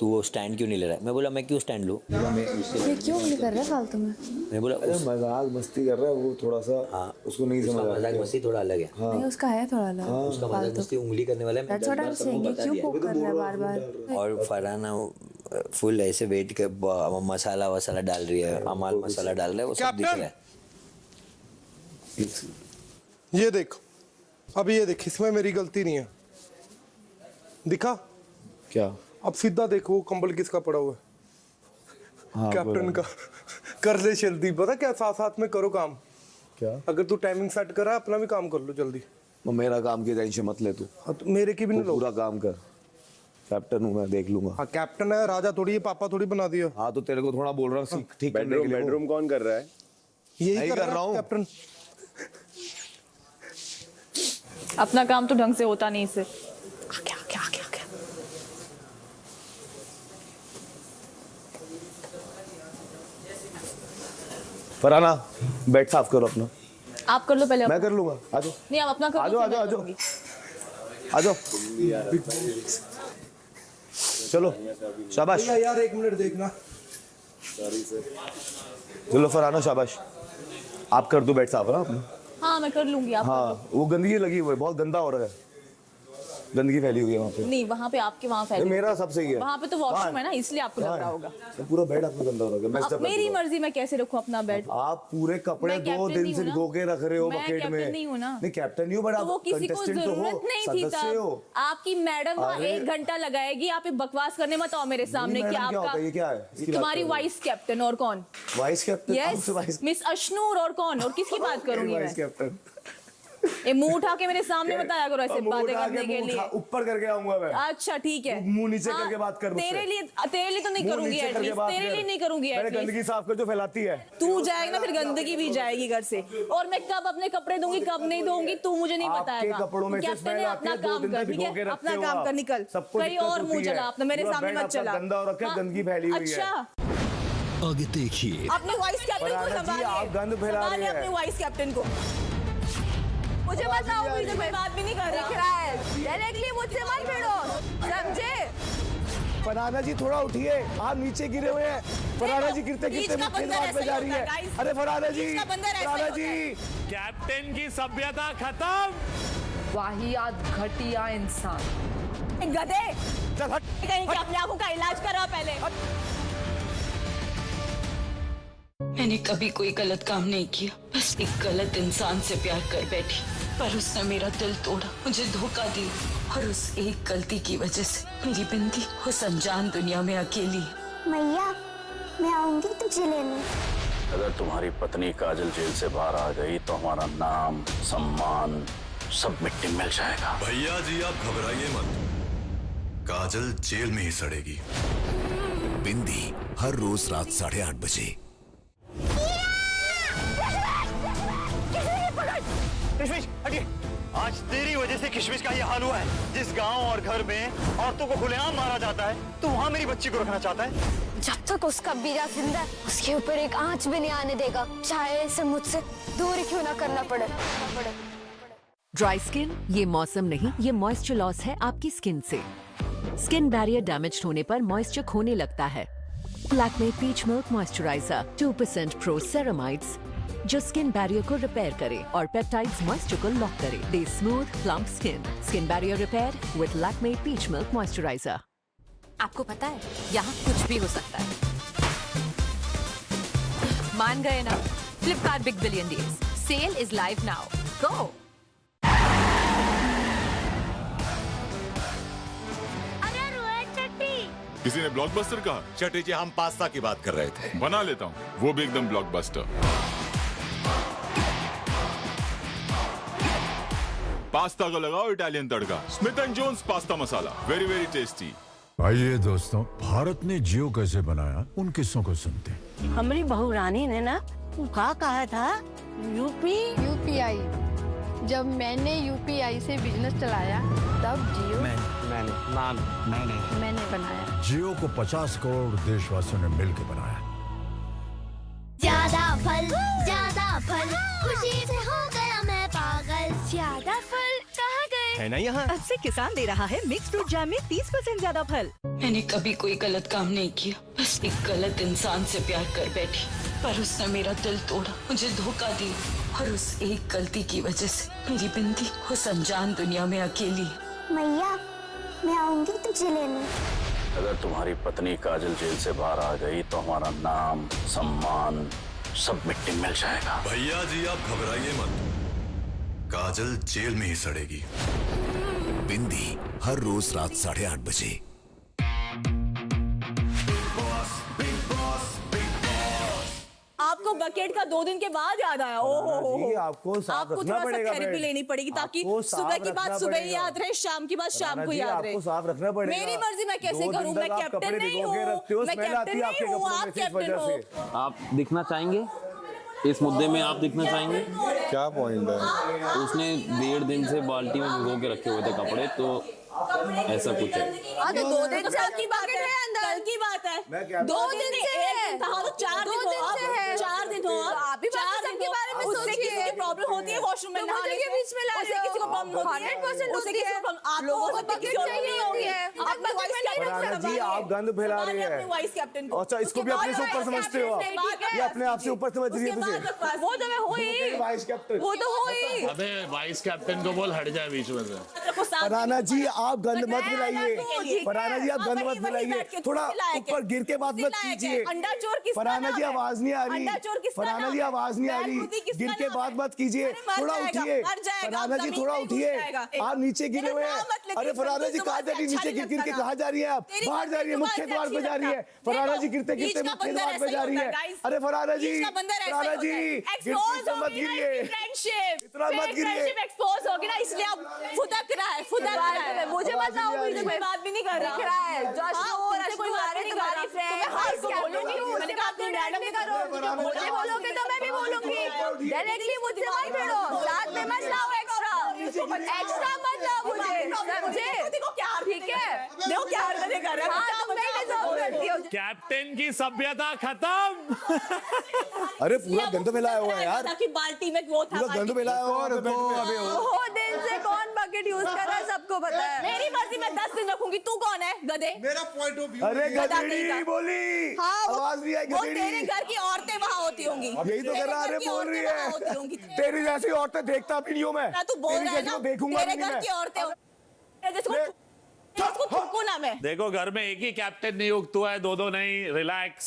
तू वो स्टैंड क्यों नहीं ले रहा है, मैं बोला मैं क्यों स्टैंड लूँ, ये क्यों नहीं कर रहा फालतू में? मैं बोला मजाक मस्ती कर रहा है वो थोड़ा सा। हाँ उसको नहीं समझ रहा। मजाक मस्ती थोड़ा अलग है। नहीं उसका है थोड़ा अलग। उसका मजाक मस्ती उंगली करने वाला है। That's what I'm saying, ये क्यों पोक कर रहा है बार-बार? और फरहाना फुल ऐसे वेट कर मसाला वसाला डाल रही है, अमाल मसाला डाल रहा है, वो सब दिख रहा है। ये देख, अब ये देख, इसमें मेरी गलती नहीं है। दिखा क्या? अब सीधा देखो वो कंबल किसका पड़ा हुआ है? हाँ, कैप्टन का। कर ले जल्दी, पता क्या, साथ साथ में करो काम। क्या? अगर तू टाइमिंग सेट कर रहा है, अपना भी काम कर लो जल्दी। मेरा काम की टेंशन मत ले तू। हाँ तो मेरे की भी नहीं लो। पूरा काम कर, कैप्टन हूँ मैं, देख लूंगा। हाँ कैप्टन है, राजा थोड़ी है, पापा थोड़ी बना दिया। हाँ तो तेरे को थोड़ा बोल रहा हूँ ठीक करने के लिए। बेडरूम कौन कर रहा है? यही कर रहा हूँ कैप्टन। अपना काम तो ढंग से होता नहीं इससे। फरहाना बेड साफ करो अपना। आप कर लो पहले। मैं कर लूंगा, आ जाओ। नहीं आप अपना कर लो। आ जाओ। चलो शाबाश यार, एक मिनट देखना। चलो फरहाना शाबाश, आप कर दो बेड साफ ना अपना। हाँ मैं कर लूंगी। आप हाँ वो गंदगी लगी हुई है, बहुत गंदा हो रहा है, गंदगी फैली हुई है वहाँ पे। नहीं वहाँ पे आपके वहाँ फैली। मेरा सब सही है। वहाँ पे तो वॉशरूम है ना, इसलिए आपको लग रहा होगा। पूरा बेड आपका गंदा हो रहा है। मेरी मर्जी, मैं कैसे रखूँ अपना बेड? आप पूरे कपड़े 2 दिन से भिगो के रख रहे हो बकेट में। नहीं हूँ ना। नहीं कैप्टन नहीं हो, बट आप वो किसी को जरूरत नहीं थी तब। आपकी मैडम वहाँ 1 घंटा लगाएगी, आप बकवास करने मत आओ मेरे सामने कि आपका ये क्या है? तुम्हारी वाइस कैप्टन और कौन? Vice captain? Yes miss Ashnoor, और कौन, और किसकी बात करूंगी मैं? Vice captain. ये मुंह उठा के मेरे सामने बताया करो ऐसे बातें करने के लिए। ऊपर करके आऊंगा मैं। अच्छा ठीक है, मुंह नीचे करके बात कर। तेरे लिए तो नहीं करूंगी एटलीस्ट, तेरे लिए नहीं करूंगी एटलीस्ट। गंदगी साफ कर जो फैलाती है। तू जाएगा ना फिर गंदगी भी जाएगी घर से। और मैं कब अपने कपड़े दूंगी कब नहीं दूंगी तू मुझे नहीं बताएगा। कपड़ों में से स्मेल आती है, 2 दिन से भिगो के रखते हो। अपना काम कर, निकल कहीं और मुंह चला अपना, मेरे सामने मत चला। गंदा हो रखा है, गंदगी फैली हुई है। अच्छा आगे देखिए। अपने वाइस कैप्टन को संभालिए। आप गंद फैला रहे हैं अपने वाइस कैप्टन को। मुझे बताओ, मुझे कोई बात भी नहीं कर रहा है। डायरेक्टली मुझसे मत भिड़ो, समझे? फरहाना जी थोड़ा उठिए, आप नीचे गिरे हुए हैं। फरहाना जी गिरते गिरते मुझे बात पे जा रही है। अरे फरहाना जी, फरहाना जी। कैप्टन की सभ्यता खत्म। वाहियात घटिया इंसान। गधे कहीं के, अपने आंखों का इलाज करो पहले। मैंने कभी कोई गलत काम नहीं किया, बस एक गलत इंसान से प्यार कर बैठी, पर उसने मेरा दिल तोड़ा, मुझे धोखा दिया, और उस एक गलती की वजह से मेरी बिंदी उस अनजान दुनिया में अकेली। मैया मैं आऊंगी तुझे लेने। अगर तुम्हारी पत्नी काजल जेल से बाहर आ गई तो हमारा नाम सम्मान सब मिट्टी में मिल जाएगा। भैया जी आप घबराइए मत, काजल जेल में ही सड़ेगी। बिंदी हर रोज रात 8:30 बजे। किशमिश हटिए। आज तेरी वजह से किशमिश का ये हाल हुआ है। जिस गांव और घर में औरतों को खुलेआम मारा जाता है, तो वहाँ मेरी बच्ची को रखना चाहता है। जब तक उसका बीरा जिंदा है, उसके ऊपर एक आंच भी नहीं आने देगा, चाहे इसे मुझसे दूर ही क्यों ना करना पड़े। ड्राई स्किन ये मौसम नहीं, ये मॉइस्चर लॉस है आपकी स्किन से। स्किन बैरियर डैमेज होने पर मॉइस्चर खोने लगता है। Lakme peach milk moisturiser 2% pro ceramides जो स्किन बैरियर को रिपेयर करे और पेप्टाइड्स मॉइस्चर को लॉक करे, दे smooth plump skin barrier repair with Lakme peach milk moisturiser. आपको पता है यहाँ कुछ भी हो सकता है। मान गए ना? Flipkart big billion days sale is live now, go. किसी ने ब्लॉकबस्टर कहा? चटी जी हम पास्ता की बात कर रहे थे। बना लेता हूँ, वो भी एकदम ब्लॉकबस्टर। पास्ता को लगाओ इटालियन तड़का, Smith and Jones pasta masala, very very tasty. आइए दोस्तों, भारत ने जियो कैसे बनाया उन किस्सों को सुनते हैं। हमारी बहू रानी ने ना तू कहा था? यूपीआई। जब मैंने यूपीआई से बिजनेस चलाया तब जियो मैंने बनाया। जियो को 50 करोड़ देशवासियों ने मिलकर बनाया। ज्यादा फल खुशी से हो गया मैं पागल। ज्यादा फल कहाँ गए? है ना यहाँ। अब से किसान दे रहा है मिक्स फ्रूट जैम में 30% ज्यादा फल। मैंने कभी कोई गलत काम नहीं किया, बस एक गलत इंसान से प्यार कर बैठी, पर उसने मेरा दिल तोड़ा, मुझे धोखा दिया, और उस एक गलती की वजह से मेरी बिंदी उस अनजान दुनिया में अकेली। मैया मैं आऊंगी तुझे लेने। अगर तुम्हारी पत्नी काजल जेल से बाहर आ गई तो हमारा नाम, सम्मान सब मिट्टी मिल जाएगा। भैया जी आप घबराइए मत, काजल जेल में ही सड़ेगी। बिंदी हर रोज रात 8:30 बजे। आपको बकेट का 2 दिन के बाद याद आया? ओहो, आपको साफ रखना थोड़ा पड़ेगा। सा थेरेपी लेनी पड़ेगी ताकि सुबह की बात सुबह ही याद रहे, शाम की बात शाम को याद रहे। आपको साफ रखना पड़ेगा। मेरी मर्जी, मैं कैसे करूं? मैं कैप्टन नहीं हूं, मैं कैप्टन नहीं हूं, आप कैप्टन हो। आप दिखना चाहेंगे इस मुद्दे में? आप दिखना चाहेंगे? क्या पॉइंट है? उसने 1.5 दिन से बाल्टी में भिगो के रखे हुए थे कपड़े, तो ऐसा कुछ है। तो 2 दिन से की बात है, कल की बात है। 2 दिन से है, तो 4 दिन हो, 4 दिन हो। आप भी 4 दिन के बारे में सोचिए। उससे किसी की प्रॉब्लम होती है वॉशरूम में नहाने के बीच में, उससे किसी को प्रॉब्लम होती है, 100% उससे किसी को प्रॉब्लम। आप लोगों को बकेट चाहिए होगी है। आप वाइस कैप्टन जी, आप गंद फैला रहे हैं। वाइस कैप्टन को। अच्छा, इसको भी अपने से ऊपर समझते हो आप? ये अपने आप से ऊपर समझ रही है तुझे? वो तो मैं हो ही, वाइस कैप्टन वो तो हो ही। अबे वाइस कैप्टन को बोल हट जाए बीच में से। राणा जी आप गंद मत फैलाइए। फरहाना जी आप गंद मत फैलाइए, थोड़ा ऊपर गिर के बात मत कीजिए। फरहाना जी आवाज नहीं आ रही, फरहाना जी आवाज नहीं आ रही, गिर के बात मत कीजिए, थोड़ा उठिए। फरहाना जी थोड़ा उठिए, आप नीचे गिरे हुए हैं। अरे फरहाना जी कहाँ जा रही है? नीचे गिर गिर के कहाँ जा रही है आप? बाहर जा रही है, मुख्य द्वार पे जा रही है। फरहाना जी गिरते गिरते मुख्य द्वार पे जा रही है। अरे फरहाना जी, फरहाना जी गिरते मत गिरिए, इतना मत गिरिए। एक्सपोज होगी ना, इसलिए अब फुदक रहा है, फुदक रहा है। मुझे बताओ, मुझे कोई बात भी नहीं कर रहा है। कोई बात नहीं कर रही फ्रेंड। मैंने कहा अपनी मैडम भी करो, मुझे बोलोगे तो मैं भी बोलूंगी। डायरेक्टली मुझसे मत भिड़ो, साथ में मत लाओ एक्स्ट्रा मत लाओ मुझे, समझे? देखो क्या, ठीक है? देखो क्या हरकतें कर रहा है। तुम नहीं डिजर्व करती हो। कैप्टन की सभ्यता खत्म। अरे पूरा गंद फैलाया हुआ है यार, ताकि बाल्टी में वो था, पूरा गंद फैलाया हुआ है। वो दिन से कौन बकेट यूज कर रहा है सबको पता है। मेरी मर्जी, मैं 10 दिन रखूंगी। तू कौन है गधे? मेरा पॉइंट ऑफ व्यू। अरे गधेड़ी बोली, आवाज नहीं आई। वो तेरे घर की औरतें वहाँ होती होंगी। यही तो कर रहा है, बोल रही है। तेरी जैसी औरतें देखता भी नहीं हूँ मैं। तू बोल रहा है ना, देखूंगा तेरे घर की औरतें देखो घर में एक ही कैप्टन नियुक्त हुआ है, 2 नहीं। रिलैक्स।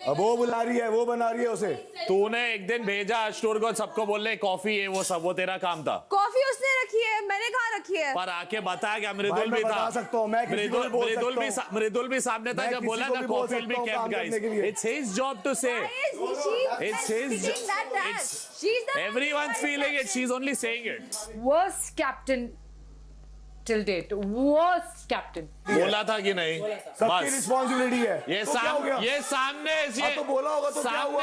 अब वो बुला रही है, वो बना रही है उसे। तूने एक दिन भेजा अश्नूर को सबको बोलने कॉफी है वो सब, वो तेरा काम था। कॉफी उसने रखी है, मैंने कहाँ रखी है? पर आके बता क्या मृदुल भी था, मृदुल भी सामने था जब बोला ना coffee will be kept guys. It's his job to say, it's his, everyone's feeling it, she's only saying it. Worst captain till date, worst captain. बोला था कि नहीं? सबकी रिस्पॉन्सिबिलिटी है। ये सामने तो बोला होगा तो क्या हुआ?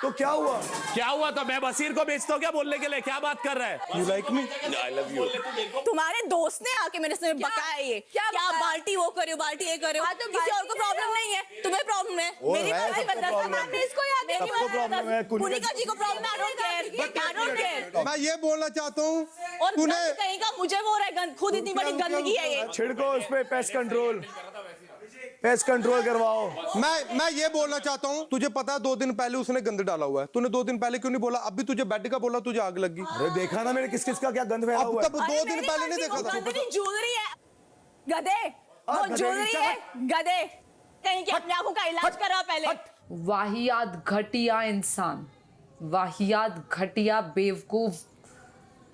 तो क्या हुआ? क्या हुआ? तो मैं बसीर को भेजता हूँ क्या बोलने के लिए? क्या बात कर रहा है? You like me? I love you. तुम्हारे दोस्त ने आके मेरे से बकाया ये क्या बाल्टी वो करो, बाल्टी ये करो। किसी और को प्रॉब्लम नहीं है, तुम्हें प्रॉब्लम है। मेरी मर्जी बदल, इसको याद है। पुनिका जी को प्रॉब्लम है, I don't care। मैं ये बोलना चाहता हूँ, और कहीं का मुझे वो रहा है, खुद इतनी बड़ी गंदगी है ये। छिड़को उस पे पेस्ट कंट्रोल, पेस्ट कंट्रोल करवाओ। मैं ये बोलना चाहता हूँ, तुझे पता है 2 दिन पहले उसने गंद डाला हुआ है, तूने 2 दिन पहले क्यों नहीं बोला? अभी तुझे बेड का बोला, तुझे आग लगी। अरे देखा ना मैंने किस किस का क्या गंद फैला हुआ है। तब 2 दिन पहले नहीं देखा था? ज्वेलरी है गधे, वो ज्वेलरी है गधे। कहीं के अपने आंखों का इलाज करा पहले। वाहियात घटिया इंसान, वाहियात घटिया बेवकूफ।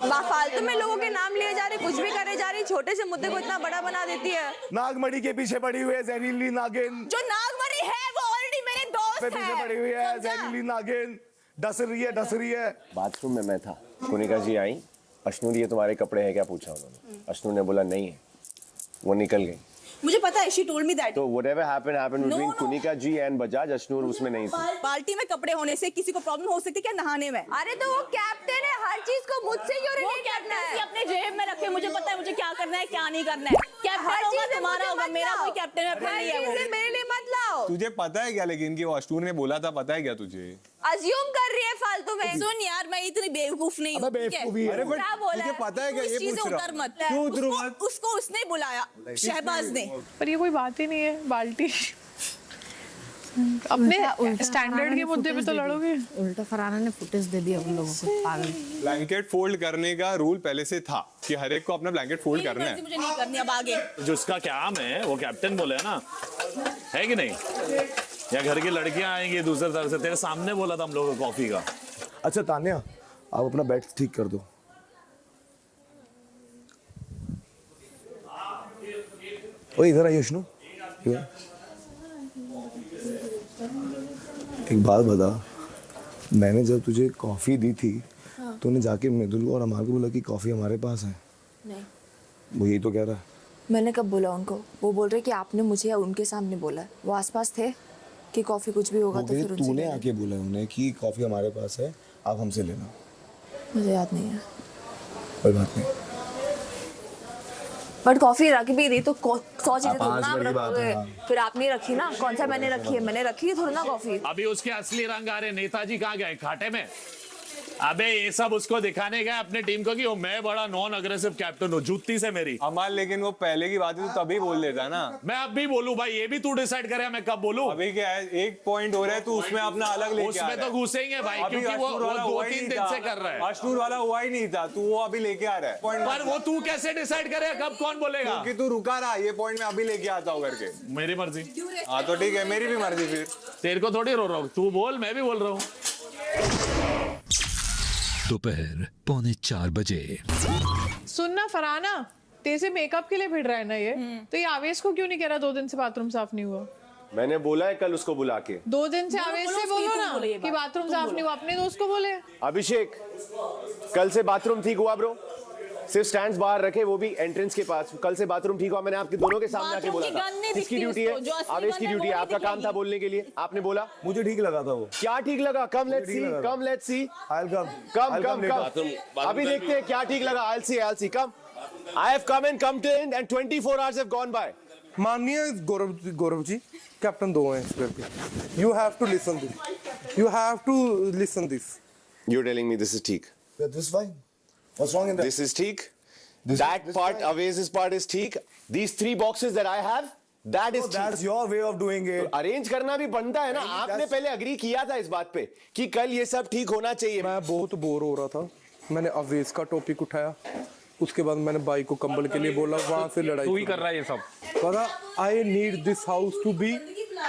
फालतू में लोगों के नाम लिए जा रहे, कुछ भी करे जा रही, छोटे से मुद्दे को इतना बड़ा बना देती है। नागमणि के पीछे पड़ी हुई है जहरीली नागिन। जो नागमणि है वो ऑलरेडी मेरे दोस्त है। पीछे पड़ी हुई है जहरीली नागिन, डस रही है। बाथरूम में मैं था, पुनिका जी आई, अश्नूर ये तुम्हारे कपड़े हैं क्या पूछा उन्होंने। अश्नूर ने बोला नहीं है, वो निकल गई। मुझे पता है, she told me that. तो whatever happened between No. Kunika ji and Bajaj, Ashnoor उसमें नहीं थी। बाल्टी में कपड़े होने से किसी को प्रॉब्लम हो सकती है क्या नहाने में? अरे तो वो कैप्टन है, हर चीज को मुझसे यूरिनेट करना है। अपने जेब में रखे, मुझे पता है मुझे क्या करना है क्या नहीं करना है। कैप्टन होगा तुम्हारा होगा, मेरा कोई कैप्टन नहीं है। वो मेरे लिए मत लाओ। तुझे पता है क्या लेकिन कि वो अश्नूर ने बोला था, पता है क्या तुझे? अज्यूम कर रही है फालतू में। सुन यार, मैं इतनी बेवकूफ नहीं हूँ। अरे बट तुझे पता है क्या, ये पूछ रहा हूँ। क्यों उतरू मत? उसको उसने बुलाया, शहबाज ने। पर ये कोई बात ही नहीं है, बाल्टी अपने स्टैंडर्ड के मुद्दे पे तो लड़ोगे। उल्टा फरहाना ने फुटेज दे दिया उन लोगों को, पागल। ब्लैंकेट फोल्ड करने का रूल पहले से था कि हर एक को अपना ब्लैंकेट फोल्ड करना है। मुझे नहीं करनी अब आगे। जिसका काम है वो कैप्टन बोले ना, है कि नहीं? या घर की लड़कियां आएंगी दूसरे तरफ से, तेरे सामने बोला था हम लोगों को कॉफी का। अच्छा तान्या, आप अपना बेड ठीक कर दो। ओए इधर आइए विष्णु। एक बात बता, मैंने जब तुझे कॉफी दी थी तूने जाके मृदुल और अमाल को बोला कि कॉफी हमारे पास है? नहीं, वो यही तो कह रहा है। मैंने कब बोला उनको? वो बोल रहे कि आपने मुझे या उनके सामने बोला। वो आसपास थे कि कॉफी कुछ भी होगा तो फिर उनसे तूने आके बोला उन्हें कि कॉफी हमारे पास है, आप हमसे लेना। मुझे याद नहीं है। कोई बात नहीं, बट कॉफी रख भी दी तो 100 चीजें थोड़ा ना बड़ी बात है, रखोगे। फिर आपने रखी ना, कौन सा मैंने रखी है? मैंने रखी है थोड़ा ना कॉफी। अभी उसके असली रंग आ रहे। नेताजी कहाँ गए? खाटे में। अबे ये सब उसको दिखाने गए अपने टीम को कि वो मैं बड़ा नॉन अग्रेसिव कैप्टन हूँ, जुत्ती से मेरी। अमाल लेकिन वो पहले की बात है तो तभी बोल देता ना। मैं अब भी बोलूं भाई, ये भी तू डिसाइड करे मैं कब बोलूं। अभी क्या है, एक पॉइंट हो रहा है, तू उसमें अपना अलग लेके आ रहा है। उसमें तो घुसेंगे भाई, क्योंकि वो 2-3 दिन से कर रहा है। अश्नूर वाला हुआ ही नहीं था, तू वो अभी लेके आ रहा है। पर वो तू कैसे डिसाइड करे कब कौन बोलेगा? क्योंकि तू रुका रहा, ये पॉइंट में अभी लेके आता हूँ करके। मेरी मर्जी। हाँ तो ठीक है, मेरी भी मर्जी। फिर तेरे को थोड़ी रो रहा हूँ, तू बोल, मैं भी बोल रहा हूँ। दोपहर 3:45 बजे। सुनना फरहाना, तेरे से मेकअप के लिए भिड़ रहा है ना ये, तो ये आवेश को क्यों नहीं कह रहा 2 दिन से बाथरूम साफ नहीं हुआ? मैंने बोला है कल उसको बुला के। 2 दिन से आवेश से बोलो ना कि बाथरूम साफ नहीं हुआ, अपने दोस्त को बोले। अभिषेक, कल से बाथरूम ठीक हुआ ब्रो, सिर्फ स्टैंड्स बाहर रखे, वो भी एंट्रेंस के पास। कल से बाथरूम ठीक हुआ, मैंने आपके दोनों के सामने आके बोला था। किसकी ड्यूटी है? आवेश की ड्यूटी है, आपका काम था बोलने के लिए। आपने बोला, मुझे ठीक लगा था वो। क्या ठीक लगा? Come let's see, come let's see. कम अभी देखते हैं क्या ठीक लगा। I'll see, come. I have come and 24 hours have gone by. माननीय गौरव जी, कैप्टन 2 हैं इस पे। You have to listen this. You have to listen this. You're telling me this is ठीक? Yeah, this is fine. What's wrong in that? This is ठीक. That part, Awaz's part is ठीक. These 3 boxes that I have, that is ठीक. That's your way of doing it. Arrange करना भी बनता है ना। आपने पहले अग्री किया था इस बात पे कि कल ये सब ठीक होना चाहिए। मैं बहुत बोर हो रहा था, मैंने अवेज का टॉपिक उठाया, उसके बाद मैंने भाई को कंबल के लिए बोला, वहां से लड़ाई। तू ही कर रहा है ये सब। पता, I need this house to be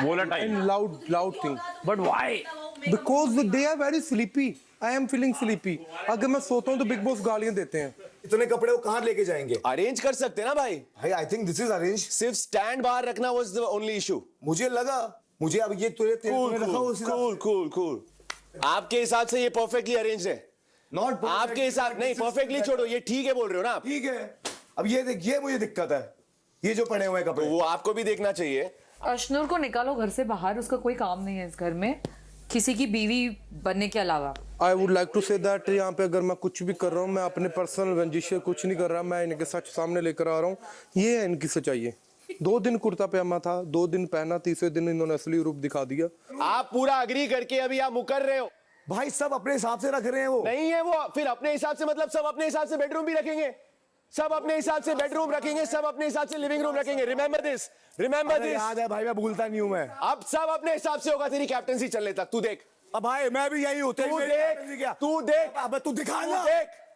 volatile and loud thing. But why? Because they are very sleepy. I am feeling sleepy. अगर मैं सोता हूँ तो बिग बॉस गालियां देते हैं। इतने कपड़े वो कहाँ लेके जाएंगे? अरेंज कर सकते हैं ना भाई। I think this is arranged. सिर्फ स्टैंड बाहर रखना was the only issue. मुझे लगा, मुझे अब ये cool. आपके हिसाब से ये परफेक्टली अरेंज है? Not आपके हिसाब नहीं, परफेक्टली छोड़ो, ये ठीक है बोल रहे हो ना आप? ठीक है। अब ये देख, ये मुझे दिक्कत है, ये जो पड़े हुए कपड़े, वो आपको भी देखना चाहिए। अश्नूर को निकालो घर से बाहर, उसका कोई काम नहीं है इस घर में किसी की बीवी बनने के अलावा। I would like to say that यहाँ पे अगर मैं कुछ भी कर रहा हूँ, मैं अपने पर्सनल रंजिश से कुछ नहीं कर रहा, मैं इनके सच सामने लेकर आ रहा हूँ। ये है इनकी सच्चाई है। 2 दिन कुर्ता पजामा था, 2 दिन पहना, तीसरे दिन इन्होंने असली रूप दिखा दिया। आप पूरा अग्री करके अभी आप मुकर रहे हो। भाई सब अपने हिसाब से रख रहे हैं। वो नहीं है, वो फिर अपने हिसाब से मतलब सब अपने हिसाब से बेडरूम भी रखेंगे, सब अपने हिसाब से बेडरूम रखेंगे, सब अपने हिसाब से लिविंग रूम रखेंगे। Remember this, remember this. याद है भाई, मैं भूलता नहीं हूं मैं। अब सब अपने हिसाब से होगा तेरी कैप्टनसी चलने तक। तू देख, अब भाई मैं भी यही हूं। तू देख, अब तू दिखा ना,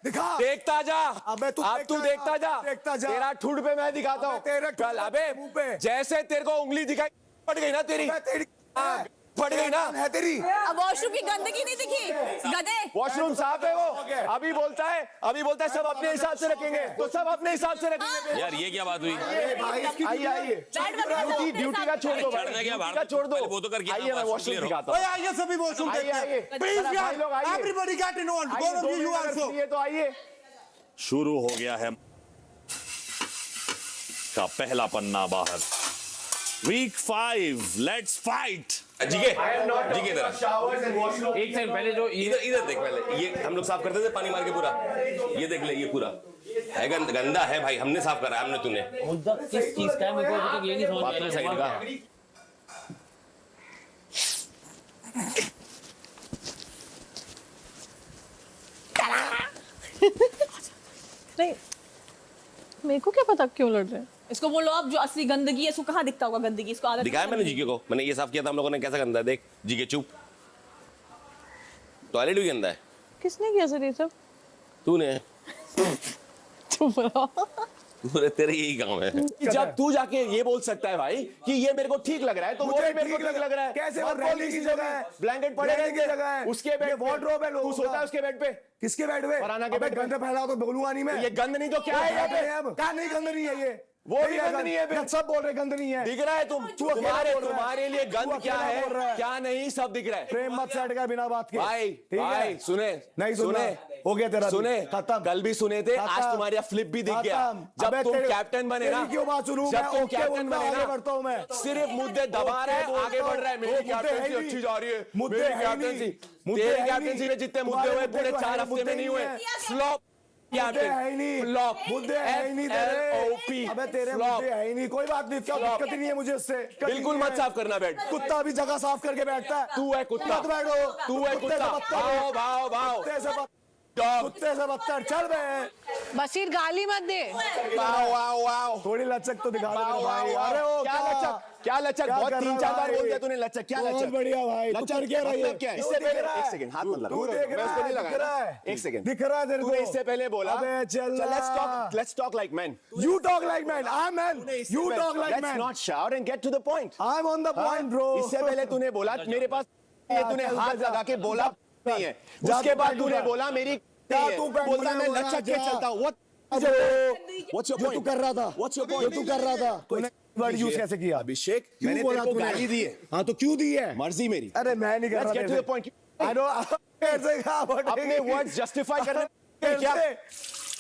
दिखा, देखता जा। अब तू देखता जा, तेरा ठुड पे मैं दिखाता हूँ कल। अबे जैसे तेरे को उंगली दिखाई पड़ गई ना तेरी, फट गई ना है तेरी। अब वॉशरूम की गंदगी नहीं दिखी, गधे। वॉशरूम साफ है वो। अभी बोलता है सब अपने हिसाब से रखेंगे, तो सब अपने हिसाब से रखेंगे। यार ये क्या बात हुई? आइए ड्यूटी का छोड़ दो, छोड़ दो, वो तो करके आइए मैं वॉशरूम दिखाता हूँ। आइए सभी वॉशरूम देखते हैं। प्लीज यार, everybody gate involved, bowl of you also. तो आइए, शुरू हो गया है। का पहला पन्ना बाहर। Week 5, let's fight. जीके इधर एक सेकंड पहले जो इधर देख, पहले ये हम लोग साफ करते थे पानी मार के पूरा, ये देख ले, ये पूरा है गंदा है भाई, हमने साफ करा, हमने तूने किस चीज का है मेरे को अभी तक ये नहीं समझ बात में साइड का। नहीं, मेरे को क्या पता क्यों लड़ रहे हैं। इसको बोलो आप, जो असली गंदगी है इसको कहाँ दिखता होगा गंदगी, इसको आदत दिखाया मैंने जीके को, मैंने ये साफ किया था हम लोगों ने, कैसा गंदा है देख। जीके चुप, टॉयलेट भी गंदा है। किसने किया सर ये सब? तूने। चुप रहो। तेरे यही काम है। जब तू जाके ये बोल सकता है भाई कि ये मेरे को ठीक लग रहा है, तो वो भी मेरे को ठीक लग रहा है। कैसे वो रहने की जगह है, ब्लैंकेट पड़ेगा की जगह है, उसके बेड, वार्डरोब है, तू सोता है उसके बेड पे। किसके बेड पे? फरहाना के बेड पे। गंद फैलाओ तो बोलूंगा नहीं मैं। ये गंद नहीं तो क्या है? क्या नहीं, गंद नहीं है ये, वो भी गंद नहीं है, सब बोल रहे गंद नहीं है। दिख रहा है तुम्हारे लिए गंद क्या है, क्या नहीं, सब दिख रहा है। प्रेम मत सेट का बिना बात के भाई सुने, नहीं सुने, हो गया तेरा, सुने खत्म। कल भी सुने थे, आज तुम्हारा फ्लिप भी दिख गया। जब तुम कैप्टन बने ना, क्यों बात सुनूं, जब तुम कैप्टन बने ना, बढ़ता हूं मैं, सिर्फ मुद्दे दबा रहे हैं, आगे बढ़ रहा है। मेरी कैप्टनसी अच्छी जा रही है, मुद्दे तेरी कैप्टनसी में जितने मुद्दे हुए पूरे 4 हफ्ते में नहीं हुए। फ्लॉप मुद्दे है ही नहीं, मुद्दे है ही नहीं तेरे, अबे तेरे मुद्दे है ही नहीं, कोई बात नहीं, क्या दिक्कत नहीं है मुझे इससे। बिल्कुल मत साफ करना बेड। कुत्ता भी जगह साफ करके बैठता है। तू है कुत्ता, तू है कुत्ता, भाव भाव भाव, कुत्ते से बदतर, चल बे। बशीर गाली मत दे। थोड़ी लचक तो दिखा दे भाई। अरे ओ क्या लचक, क्या लचक, बहुत 3-4 बार बोल दिया तूने लचक, क्या लचक? बहुत बढ़िया भाई, लचक क्या रही है? क्या इससे पहले एक सेकंड हाथ मत लगा, मैं उसको नहीं लगा, एक सेकंड दिख रहा है तेरे को। तूने इससे पहले बोला अबे चल, let's talk like men. You talk like man, I'm man. You talk like man. Let's not shout and get to the point. I'm on the point, bro. इससे पहले तूने बोला मेरे पास, ये तूने हाथ लगा के बोला नहीं है, उसके बाद तूने बोला मेरी बोलता मैं लचक के चलता हूँ। What's your point? तू कर रहा था, What's your point? तू कर रहा था, तूने वर्ड यूज कैसे किया? अभिषेक, मैंने तेरे को गाली दी है। हाँ तो क्यों दी है? मर्जी मेरी। अरे मैं नहीं कर रहा। Let's get to the point. I know, अपने वर्ड्स जस्टिफाई करने क्या?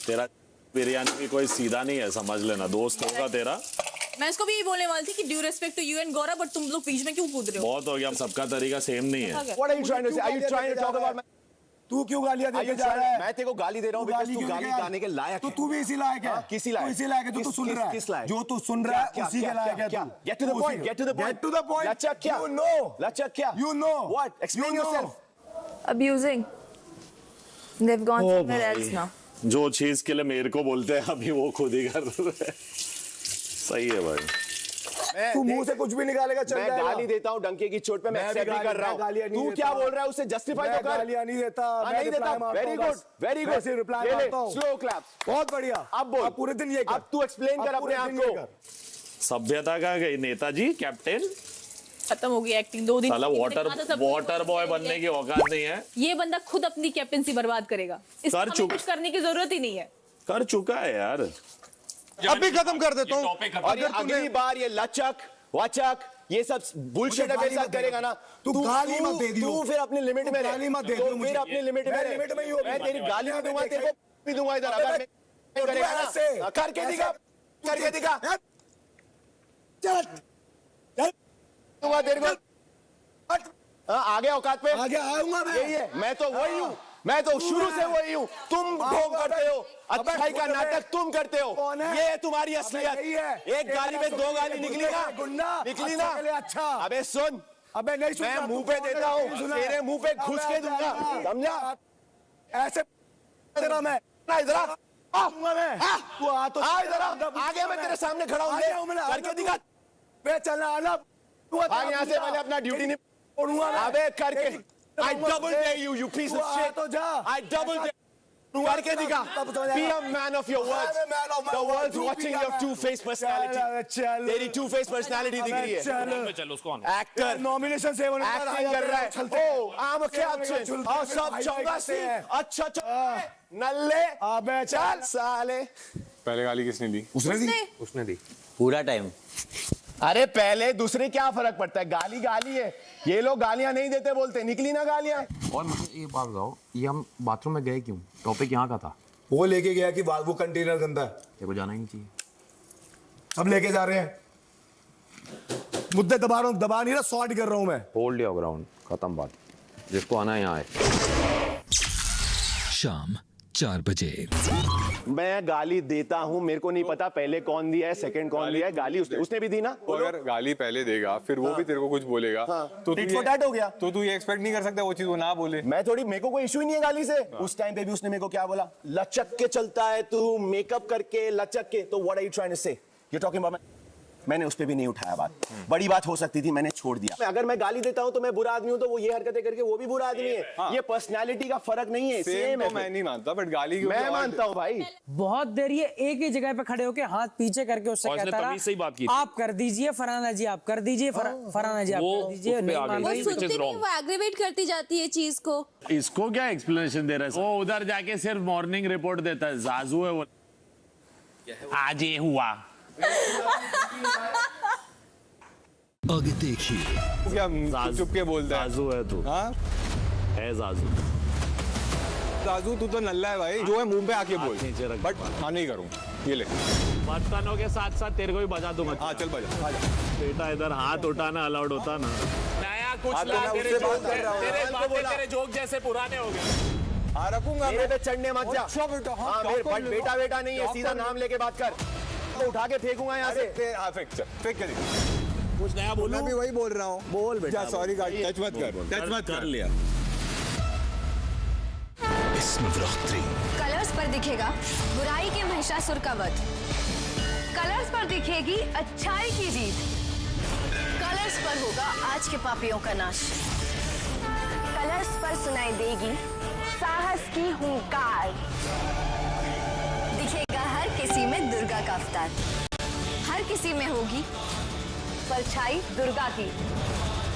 तेरा बिरयानी भी कोई सीधा नहीं है, समझ लेना, दोस्त होगा तेरा। मैं इसको भी यही बोलने वाली थी कि due respect to you and Gaurav, but तुम लोग बीच में क्यों कूद रहे हो? बहुत हो गया, सबका तरीका सेम नहीं है। What are you trying to say? Are you trying to talk about? तू क्यों गालियां देके जा रहा है? मैं तेरे को गाली दे रहा हूँ बिकॉज़ तू गाली गाने के लायक है। तो तू भी इसी लायक है। किसी लायक? इसी लायक है जो तू सुन रहा है। किस लायक? जो तू सुन रहा है उसी के लायक है तू। Get to the point. Get to the point. Get to the point. लचक क्या? You know. लचक क्या? You know. What? Explain yourself. Abusing. They've gone somewhere else now. जो चीज के लिए मेरे को बोलते हैं अभी वो खुद ही कर रहे हैं। सही है भाई। तू मुंह से कुछ भी निकालेगा चल जाएगा। मैं गाली देता हूँ डंके की चोट पे, मैं एक्सेप्ट नहीं कर रहा हूँ। तू क्या बोल रहा है उसे जस्टिफाई तो कर। गालियां नहीं देता, नहीं देता। Very good, very good. Reply मारता हूँ। स्लो क्लैप, बहुत बढ़िया। अब बोल, अब पूरे दिन ये कर। अब तू एक्सप्लेन कर अपने आप को। सभ्यता का गई नेताजी, कैप्टन खत्म हो गई एक्टिंग। 2 दिन साला वाटर बॉय बनने की औकात नहीं है। ये बंदा खुद अपनी कैप्टनसी बर्बाद करेगा, इसमें कुछ करने की जरूरत ही नहीं है। कर चुका है यार। अभी खत्म कर देता हूँ। अगर अगली बार ये लचक वाचक ये सब बुलशिट मेरे साथ करेगा ना, तू गाली मत दे दियो। तू फिर अपनी लिमिट में गाली मत दे दियो। फिर अपनी लिमिट में ही हो। मैं तेरी गाली भी दूंगा, तेरे को भी दूंगा इधर। अगर मैं करेगा ना, करके दिखा, करके दिखा। चल दूंगा तेरे को। आगे औकात पे आगे आऊंगा मैं। यही है, मैं तो वही हूँ, मैं तो शुरू से वही हूँ। तुम ढोंग करते हो, अच्छाई का नाटक तुम करते हो, ये है तुम्हारी असलियत। एक गाली में 2 गाली निकली ना, निकली ना। अच्छा अबे सुन, अबे नहीं सुन, मैं मुंह पे देता हूँ, तेरे मुंह पे घुस के दूंगा, समझा? ऐसे तेरा मैं इधर आऊंगा मैं। तू आ तो इधर आगे, मैं तेरे सामने खड़ा हूँ, करके दिखा। मैं चलना आना भाग यहाँ से, मैंने अपना ड्यूटी नहीं छोड़ूंगा। अबे करके I double dare you, you piece of shit. I double dare. करके दिखा. Be a man of your words. The world's watching your two-faced personality. तेरी two-faced personality दिख रही है. Actor. Nomination से होने पर acting कर रहा है. Oh, I'm a captain. और सब चौगासी. अच्छा नल्ले. अबे चल साले. पहले गाली किसने दी? उसने दी. पूरा टाइम. अरे पहले दूसरे क्या फर्क पड़ता है, गाली गाली है। ये लोग गालियां नहीं देते बोलते, निकली ना गालियां। और मुझे ये बात बताओ, ये हम बाथरूम में गए क्यों? टॉपिक यहाँ का था। वो लेके गया कि वो कंटेनर गंदा है, तेरे को जाना ही नहीं चाहिए। अब लेके जा रहे हैं, मुद्दे दबा रहा हूँ, दबा नहीं रहा, सॉर्ट कर रहा हूँ मैं। होल्ड योर ग्राउंड, खत्म बात। जिसको आना है यहाँ आए। शाम 4 बजे। मैं गाली देता हूँ, मेरे को नहीं पता पहले कौन दिया है, सेकंड कौन दिया है। गाली उसने भी दी ना। अगर गाली पहले देगा फिर वो भी तेरे को कुछ बोलेगा तो टिट फॉर टैट हो गया। तो तू ये एक्सपेक्ट नहीं कर सकता वो चीज वो ना बोले। मैं थोड़ी, मेरे को कोई इशू ही नहीं है गाली से। उस टाइम पे भी उसने मेरे को क्या बोला, लचक के चलता है तू, मेकअप करके लचक के। तो what are you trying to say? You talking about? मैंने उस पे भी नहीं उठाया बात, बड़ी बात हो सकती थी, मैंने छोड़ दिया। अगर मैं गाली देता हूं तो मैं बुरा आदमी हूं, तो वो ये हरकतें करके वो भी बुरा आदमी है। ये पर्सनालिटी का फर्क नहीं है, सेम है। मैं नहीं मानता, बट गाली मैं मानता हूं भाई। बहुत देर ये एक ही जगह पे खड़े होके हाथ पीछे करके उससे कहता रहा, आप कर दीजिए फराना जी, आप कर दीजिए फराना जी, आप कर दीजिए। वो सुनती नहीं, वो एग्रीवेट करती जाती है चीज को। इसको क्या एक्सप्लेनेशन दे रहा है? वो उधर जाके सिर्फ मॉर्निंग रिपोर्ट देता है, जाजू है वो। आज ये हुआ। आगे देखिए। क्या चुप के बोलता है? जाजू है तू। हाँ है जाजू। जाजू तू तो नल्ला है भाई, जो है मुंह पे आके बोल, बट हाँ नहीं करूँ। ये ले, बर्तनों के साथ साथ तेरे को भी बजा दूंगा। हाँ चल बजा। बेटा इधर हाथ उठाना अलाउड होता ना। नया कुछ ला, तेरे जोक जैसे पुराने हो गए। रखूंगा मेरे पे चढ़ने मत जा। बेटा बेटा नहीं है, सीधा नाम लेके बात कर। तो उठा के फेंकूंगा यहाँ से। फेंक के कुछ नया बोलूं? मैं भी वही बोल रहा हूँ। बोल बेटा। सॉरी गाड़ी टच मत कर लिया। इस नवरात्रि कलर्स पर दिखेगा बुराई के महिषासुर का वध, कलर्स पर दिखेगी अच्छाई की जीत, कलर्स पर होगा आज के पापियों का नाश, कलर्स पर सुनाई देगी साहस की हुंकार, दिखेगा हर किसी में दुर्गा का अवतार, हर किसी में होगी परछाई दुर्गा की।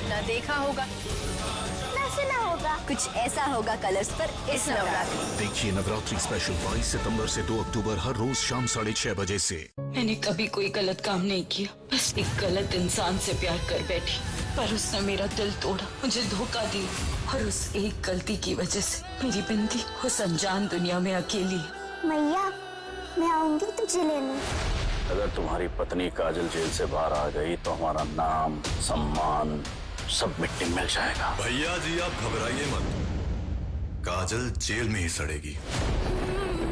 न देखा होगा न सुना होगा, कुछ ऐसा होगा कलर्स पर इस नवरात्रि। देखिए नवरात्रि स्पेशल 22 सितंबर से 2 अक्टूबर हर रोज शाम 6:30 बजे से। मैंने कभी कोई गलत काम नहीं किया, बस एक गलत इंसान से प्यार कर बैठी, पर उसने मेरा दिल तोड़ा, मुझे धोखा दिया, और उस एक गलती की वजह से मेरी बिंदी उस अनजान दुनिया में अकेली। मैया मैं आऊंगी तुझे लेने। अगर तुम्हारी पत्नी काजल जेल से बाहर आ गई तो हमारा नाम सम्मान सब मिट्टी मिल जाएगा। भैया जी आप घबराइए मत, काजल जेल में ही सड़ेगी।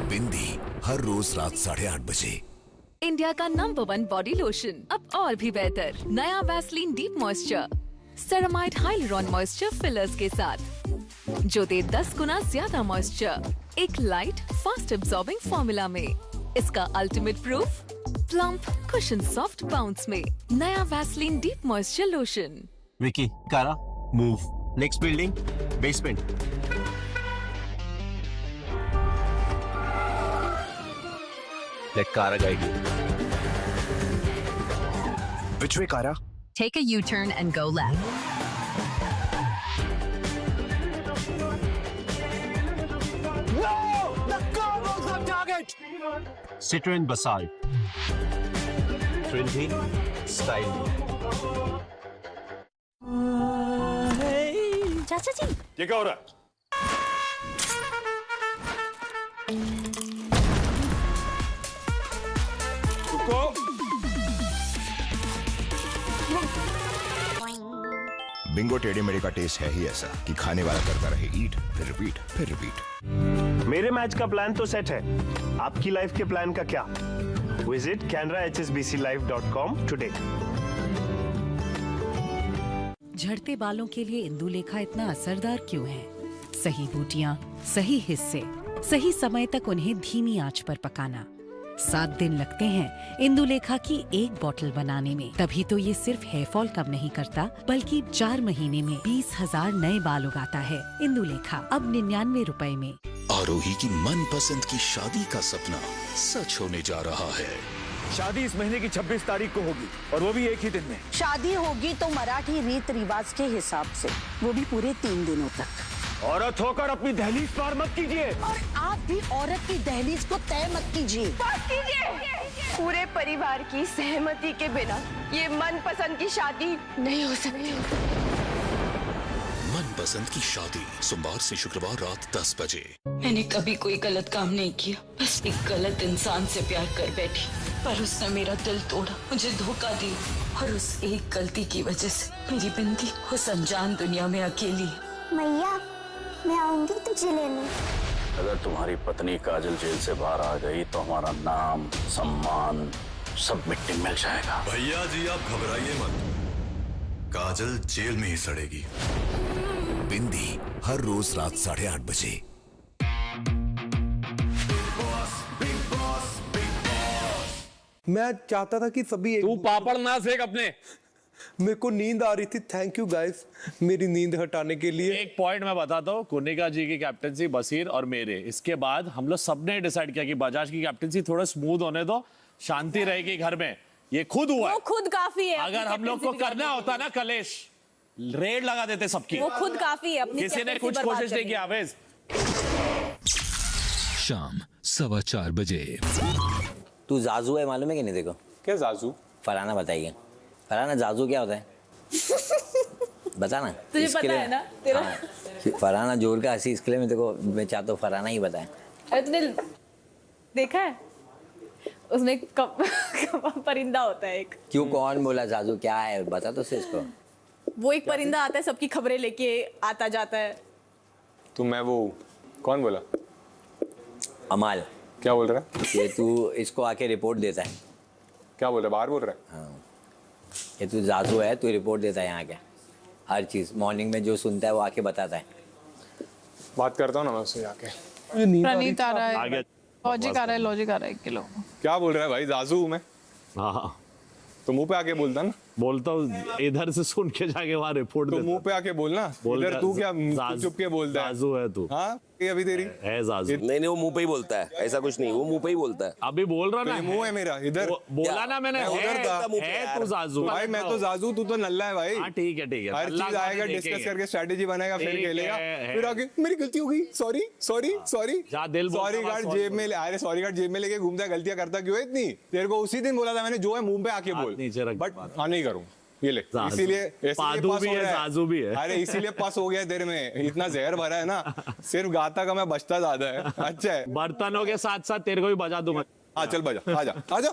बिंदी हर रोज रात 8:30 बजे। इंडिया का नंबर 1 बॉडी लोशन अब और भी बेहतर, नया Vaseline deep moisture ceramide hyaluron moisture fillers के साथ, जो दे 10 गुना ज्यादा मॉइस्चर एक लाइट फास्ट एब्जॉर्बिंग फॉर्मूला में। इसका ultimate proof plump cushion soft bounce में। नया Vaseline deep moisture lotion. Vicky, Kara, move, next building, basement. Let Kara guide you. Which way, Kara? Take a U-turn and go left. No! The car was on target! Citroen Basalt. Trinity, style. चाचा जी ये क्या हो रहा है? बिंगो टेढ़े मेढ़े का टेस्ट है ही ऐसा कि खाने वाला करता रहे ईट फिर रिपीट फिर रिपीट। मेरे मैच का प्लान तो सेट है, आपकी लाइफ के प्लान का क्या? Visit canrahsbclife.com today. झड़ते बालों के लिए इंदुलेखा इतना असरदार क्यों है? सही बूटियां, सही हिस्से, सही समय तक उन्हें धीमी आंच पर पकाना। 7 दिन लगते हैं इंदुलेखा की एक बोतल बनाने में, तभी तो ये सिर्फ हेयर फॉल कम नहीं करता बल्कि 4 महीने में 20,000 नए बाल उगाता है। इंदुलेखा अब 99 रुपए में। आरोही की मनपसंद की शादी का सपना सच होने जा रहा है। शादी इस महीने की 26 तारीख को होगी और वो भी एक ही दिन में। शादी होगी तो मराठी रीत रिवाज के हिसाब से, वो भी पूरे 3 दिनों तक। औरत होकर अपनी दहलीज पार मत कीजिए। और आप भी औरत की दहलीज को तय मत कीजिए। पूरे परिवार की सहमति के बिना ये मनपसंद की शादी नहीं हो सकती। मनपसंद की शादी सोमवार से शुक्रवार रात 10 बजे। मैंने कभी कोई गलत काम नहीं किया, बस एक गलत इंसान से प्यार कर बैठी, पर उसने मेरा दिल तोड़ा, मुझे धोखा दिया और उस एक गलती की वजह से मेरी बिंदी उस अनजान दुनिया में अकेली है। मैया, मैं आऊंगी तुझे लेने। अगर तुम्हारी पत्नी काजल जेल से बाहर आ गई तो हमारा नाम, सम्मान सब मिट्टी में मिल जाएगा। भैया जी आप घबराइए मत, काजल जेल में ही सड़ेगी। बिंदी हर रोज रात 8:30 बजे। मैं चाहता था कि सभी तू पापड़ ना सेक अपने। मेरे को नींद आ रही थी। थैंक यू गाइस मेरी नींद हटाने के लिए। एक पॉइंट मैं बताता हूँ, कुनिका जी की कैप्टनसी, बसीर और मेरे, इसके बाद हम लोग सबने डिसाइड किया कि बजाज की कैप्टनसी थोड़ा स्मूथ होने दो, शांति रहेगी घर में। ये खुद हुआ है। वो खुद काफी है। अगर हम लोग को करना होता ना कलेश, रेड लगा देते सबकी। वो खुद काफी है अपनी। किसी ने कुछ कोशिश नहीं की। आवेश शाम 4:15 बजे। तू जाजू है मालूम है कि नहीं? देखो क्या जाजू? फरहाना बताइए। फरहाना जाजू क्या होता है? बता ना। तुझे पता है ना तेरा? हाँ, फरहाना जोर का हंसी, इसके लिए मैं देखो मैं चाहता हूँ फरहाना ही बताए। अरे तूने देखा है उसने परिंदा होता है एक। क्यों? कौन बोला जाजू क्या है? बता तो सही इसको। वो एक परिंदा आता है, सबकी खबरें लेके आता जाता है। तो मैं वो कौन बोला? अमाल। क्या बोल रहा है? ये तू इसको आके रिपोर्ट देता है। क्या बोल रहा है? बाहर बोल रहा है? हाँ, ये तू जादू है, तू रिपोर्ट देता है यहाँ के हर चीज। मॉर्निंग में जो सुनता है वो आके बताता है। बात करता हूँ ना मैं उससे आके। प्रणीत आ रहा है, लॉजिक आ रहा है 1 किलो। क्या बोल रहा है भाई? जाजू हूँ मैं? हाँ तो मुंह पे आके बोलता ना। बोलता हूँ, इधर से सुन के जाके वहाँ रिपोर्ट तो मुंह पे आके बोलना। इधर तू क्या चुप के बोलता है? जाजू है तू। हाँ ये अभी तेरी है जाजू। नहीं वो मुंह पे ही बोलता है, ऐसा कुछ नहीं, वो मुंह पे ही बोलता है। अभी बोल रहा ना, मुंह है मेरा इधर। बोला ना मैंने, उधर था। है तू जाजू। भाई मैं तो जाजू, तू तो नल्ला है भाई। ठीक है हर चीज आएगा, डिस्कस करके स्ट्रेटेजी बनाएगा, फिर खेलेगा, फिर आगे मेरी गलती हो गई, sorry sorry sorry. Sorry card जेब में, अरे सॉरी कार्ड जेब में लेके घूमता है, गलतियां करता क्यों है इतनी? तेरे को उसी दिन बोला था मैंने, जो है मुंह पे आके बोल। बट हाँ नहीं करूँ ये ले, इसीलिए पादू भी है, जाजू भी है। अरे इसीलिए पास हो गया तेरे में, इतना जहर भरा है ना, सिर्फ गाता का मैं बचता ज्यादा है। अच्छा है, बर्तनों के साथ साथ तेरे को भी बजा दूंगा। हाँ चल बजा, आजा आजा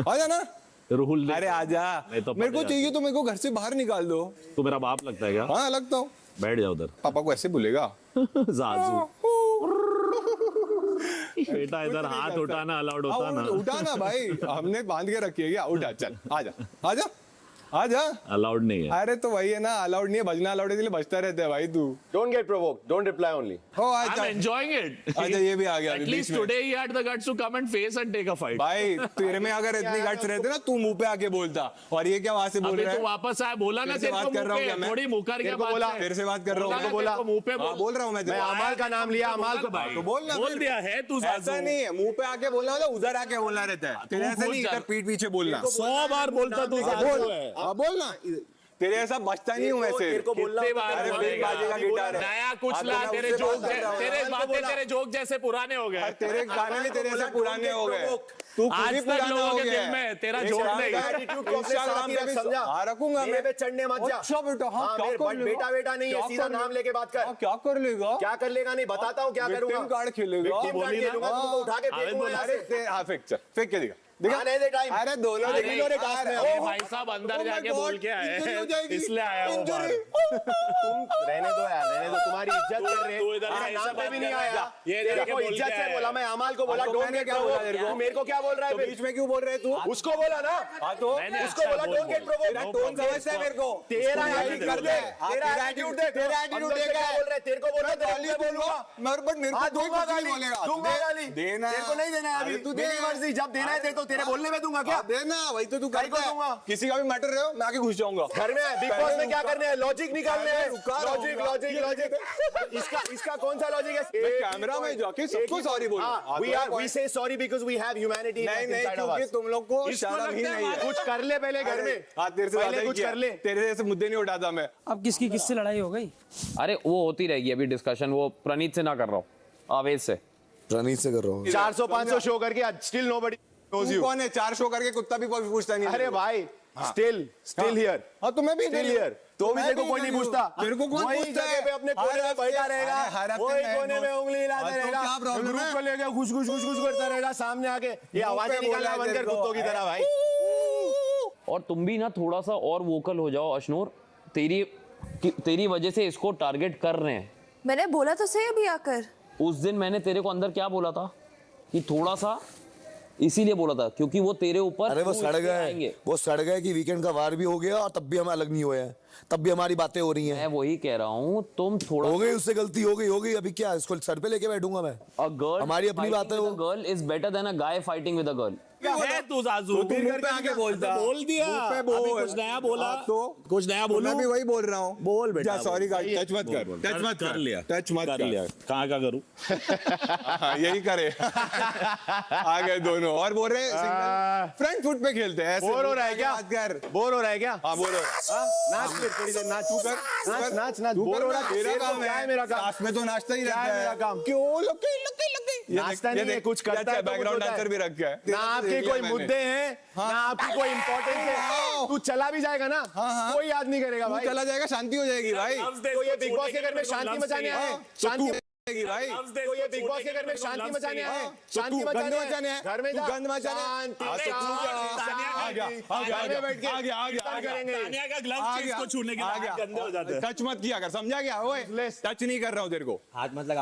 आजा ना रूल। अरे आजा, मेरे को चाहिए तो मेरे को घर से बाहर निकाल दो। तू मेरा बाप लगता है क्या? हाँ लगता हूँ। बैठ जा उधर। पापा को ऐसे बोलेगा? जाजू बेटा इधर हाथ उठाना अलाउड होता ना? उठाना भाई, हमने बांध के रखी है क्या? उठा, चल आजा आजा आजा। अलाउड नहीं है। अरे तो वही है ना, अलाउड नहीं है, बजना अलाउड है, इसलिए बचता रहता है भाई तू। Don't get provoked, don't reply only. I'm enjoying it. अच्छा ये भी आ गया। At least today he had the guts to come and face and take a fight. भाई तेरे में अगर इतनी गट्स रहते ना, तू मुंह पे आके बोलता। और ये क्या वहां से बोल रहा है? तू वापस आया, बोला ना, तेरे को बात कर रहा हूँ क्या मैं? थोड़ी मुकर के बात बोला, तेरे से बात कर रहा हूँ, बोला मुंह पे बोल रहा हूँ मैं अमाल का नाम लिया, अमाल को भाई तो बोलना, बोल दिया है तू। ऐसा नहीं है, मुंह पे आके बोलना होता, उधर आके बोलना रहता है। तेरे ऐसा नहीं, इधर पीठ पीछे बोलना। 100 बार बोलता तू। बोलना, तेरे ऐसा बचता नहीं हूँ वैसे। नया कुछ ला, तेरे जोक जैसे पुराने हो गए। तेरे गाने भी तेरे से पुराने हो गए। तू आज तक लोगों के दिल में तेरा जोक नहीं। इंस्टाग्राम पे समझा रखूंगा मैं। चढ़ने मत जा। अच्छा बेटा, हाँ क्या कर लेगा? बेटा बेटा नहीं है, सीधा नाम लेके बात कर। क्या कर लेगा? क्या कर लेगा नहीं बताता हूँ क्या करूँगा। विक्टिम कार्ड खेलेगा। तुमको उठा के फेंकूंगा। फेंक के दिखा। अरे दोनों भाई साहब अंदर जाके बोल के आए, इसलिए आया हूँ। तुम रहने दो यार, रहने दो, तुम्हारी इज्जत कर रहे हैं। नाम पे भी नहीं आया, देखो इज्जत से बोला। मैं अमाल को बोला डोंट गेट प्रोवोक्ड। मेरे को क्या बोल रहा है? बीच में क्यों बोल रहे तू? उसको बोला ना, उसको बोला डोंट गेट प्रोवोक्ड। टोन समझता है मेरे को। तेरा एटीट्यूड कर दे, तेरा एटीट्यूड देख, तेरा एटीट्यूड देख। क्या बोल रहा है? तेरे को बोला गाली बोलूंगा, बट मेरे को दूंगा गाली, बोलेगा। दूंगा गाली। देना तेरे को नहीं देना है अभी, तू मेरी मर्जी, जब देना है दे। तो तेरे बोलने में दूंगा क्या? देना, वही तो तू करता है। किसी का भी मैटर रहे हो, मैं आके घुस जाऊंगा। घर में बिग बॉस में क्या करने हैं? लॉजिक निकालने हैं। Logic logic logic. इसका कौन सा लॉजिक है? कैमरा में जाके सबको सॉरी बोलो। We say sorry because we have humanity. नहीं, क्योंकि तुम लोग को शर्म ही नहीं है। कुछ कर ले पहले घर में। तेरे से पहले कुछ कर ले। तेरे जैसे मुद्दे नहीं उठाता मैं। अब किसकी किससे लड़ाई हो गई? अरे वो होती रहेगी अभी डिस्कशन। वो प्रणीत से ना कर रहा हूँ, आवेश से। प्रणीत से कर रहा हूँ। 400-500 शो करके स्टिल नोबडी knows you. कौन है? 4 शो करके कुत्ता भी पूछता नहीं। अरे भाई स्टिल हियर। हाँ तो मैं भी स्टिल हियर, तो भी देखो कोई नहीं पूछता। तेरे को कौन वही पूछता जगह है? पे अपने कोने में बैठा रहेगा, वही कोने में उंगली हिलाता रहेगा, ग्रुप को लेके खुश करता रहेगा, सामने आके ये आवाजें निकालना बंद कर कुत्तों की तरह भाई। और तुम भी ना थोड़ा सा और वोकल हो जाओ अशनूर, तेरी वजह से इसको टारगेट कर रहे हैं। मैंने बोला तो सही अभी आकर। उस दिन मैंने तेरे को अंदर क्या बोला था कि थोड़ा सा, इसीलिए बोला था क्योंकि वो तेरे ऊपर, अरे वो सड़ गए कि वीकेंड का वार भी हो गया और तब भी हम अलग नहीं हुए हैं, तब भी हमारी बातें हो रही हैं। मैं वही कह रहा हूँ, तुम थोड़ा हो गई, उससे गलती हो गई, अभी क्या इसको सर पे लेके बैठूंगा मैं? हमारी अपनी बात है। वो girl is better than a guy fighting with a girl. है तू जाजू, तू मुंह पे आके बोलता, बोल दिया, अभी कुछ नया बोला तो कुछ नया बोलूं, मैं भी वही बोल रहा हूँ। बोल बेटा, सॉरी गाइस, टच मत कर लिया, टच मत कर लिया, कहाँ का करूं? यही करे। आ गए दोनों और बोल रहे फ्रंट फुट पे खेलते हैं। बोर हो रहा है क्या? बोर हो रहा है क्या? हाँ बोर हो रहा है। नाच फिर थोड़ी देर, नाच नाच। बोर हो रहा है, तेरा काम है, मेरा काम। साथ में तो नाचता ही रहता है। मेरा काम क्यों लगे नाचता नहीं है, कुछ करता है, बैकग्राउंड डांसर भी रख है ना। आपके कोई मुद्दे हैं ना, आपकी कोई इंपॉर्टेंस है। तू चला भी जाएगा ना, कोई याद नहीं करेगा भाई। चला जाएगा, शांति हो जाएगी भाई। तो ये बिग बॉस के घर में शांति मचाने आए, शांति भाई। तो ये बिग बॉस के घर में शांति मचाने आए, शांति मचाने आए, घर में गंद मचाने टच मत किया कर, समझा क्या? ओए टच नहीं कर रहा हूँ तेरे को। हाथ मत लगा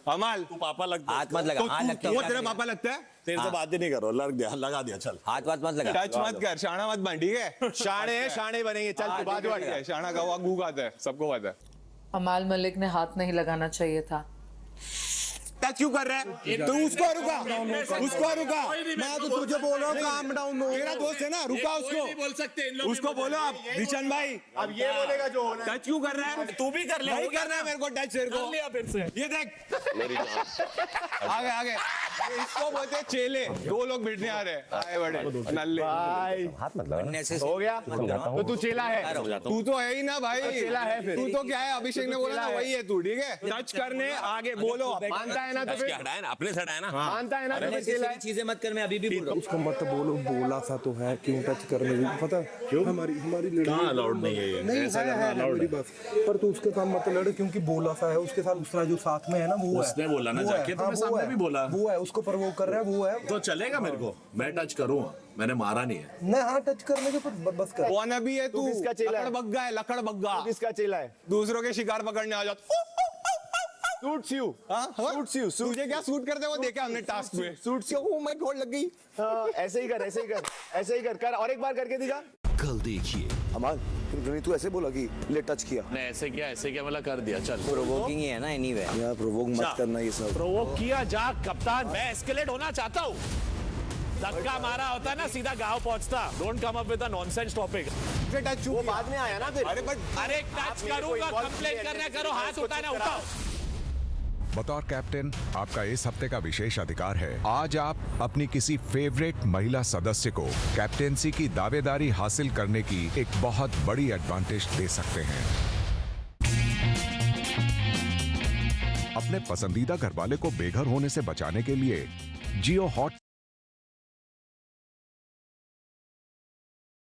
अमल, तू पापा लगता है, हाथ मत लगा। वो तेरा पापा लगता है? तेरे से बात ही नहीं करो, लगा दिया, चल हाथ मत लगा, टच मत कर, शाना मत बन, ठीक है? शाणे बनेंगे, चल तू बात है। शाना का हुआ गूग आता है, सबको पता है। अमाल मलिक ने हाथ नहीं लगाना चाहिए था। टच क्यों कर रहा है? तो उसको रुका। मैं तो तुझे बोल रहा हूँ काम डाउन। मेरा दोस्त है ना, रुका उसको। उसको बोलो आप रिचन भाई, अब ये बोलेगा जो होना। टच क्यों कर रहा है? तू भी कर ले, नहीं करना है मेरे को टच, तेरे को लिया फिर से। ये देख आगे इसको बोलते चेले। दो लोग भिड़ने आ रहे हैं, आए बड़े नल्ले। हाथ मत लगा, हो गया तो तू चेला है। तू तो है ही ना भाई, चेला है फिर। तू तो क्या है? अभिषेक ने बोला ना, वही है तू, ठीक है? टच करने आगे बोलो, मानता है ना तो फिर हटाए ना, अपने से हटाए ना। मानता है ना तो चेला है। चीजें मत कर, मैं अभी भी बोल रहा हूँ। उसको मत बोलो, बोला सा तो है, क्यों टच करने भी पता क्यों? हमारी कहाँ अलाउड नहीं है ये? नहीं है मेरी बात, पर तू उसके साथ मत लड़, क्योंकि बोला सा है। उसके साथ दूसरा जो साथ में है ना, वो उसने बोला ना जाके, तो मैं सामने भी बोला, वो है, उसको प्रवोक कर रहा है, वो है। तो चलेगा मेरे को, मैं टच करूँ, मैंने मारा नहीं है। नहीं, हाँ टच करने के पर बस कर। वाना भी है तू, किसका चेला है? लकड़बग्गा है, लकड़बग्गा। किसका चेला है? दूसरों के शिकार पकड़ने आ जाता। सूट्स यू, तुझे क्या सूट करते वो देखा हमने टास्क में। Suits you, oh my God लग गई। ऐसे ही कर और एक बार करके दिखा। कल देखिए अमाल, तू ऐसे बोला कि ले टच किया। नहीं ऐसे किया मतलब कर दिया, चल। प्रोवोकिंग ही है ना, एनीवे। यार प्रोवोक मत करना ये सब। प्रोवोक किया जा कप्तान, मैं एस्केलेट होना चाहता हूँ। धक्का मारा होता है ना, सीधा गांव पहुंचता। Don't come up with a nonsense topic. Touch वो बाद में आया ना फिर। अरे टच करूंगा, कंप्लेंट करना करो, हाथ उठाना उठाओ। बतौर कैप्टन आपका इस हफ्ते का विशेष अधिकार है। आज आप अपनी किसी फेवरेट महिला सदस्य को कैप्टेंसी की दावेदारी हासिल करने की एक बहुत बड़ी एडवांटेज दे सकते हैं। अपने पसंदीदा घरवाले को बेघर होने से बचाने के लिए जियो हॉट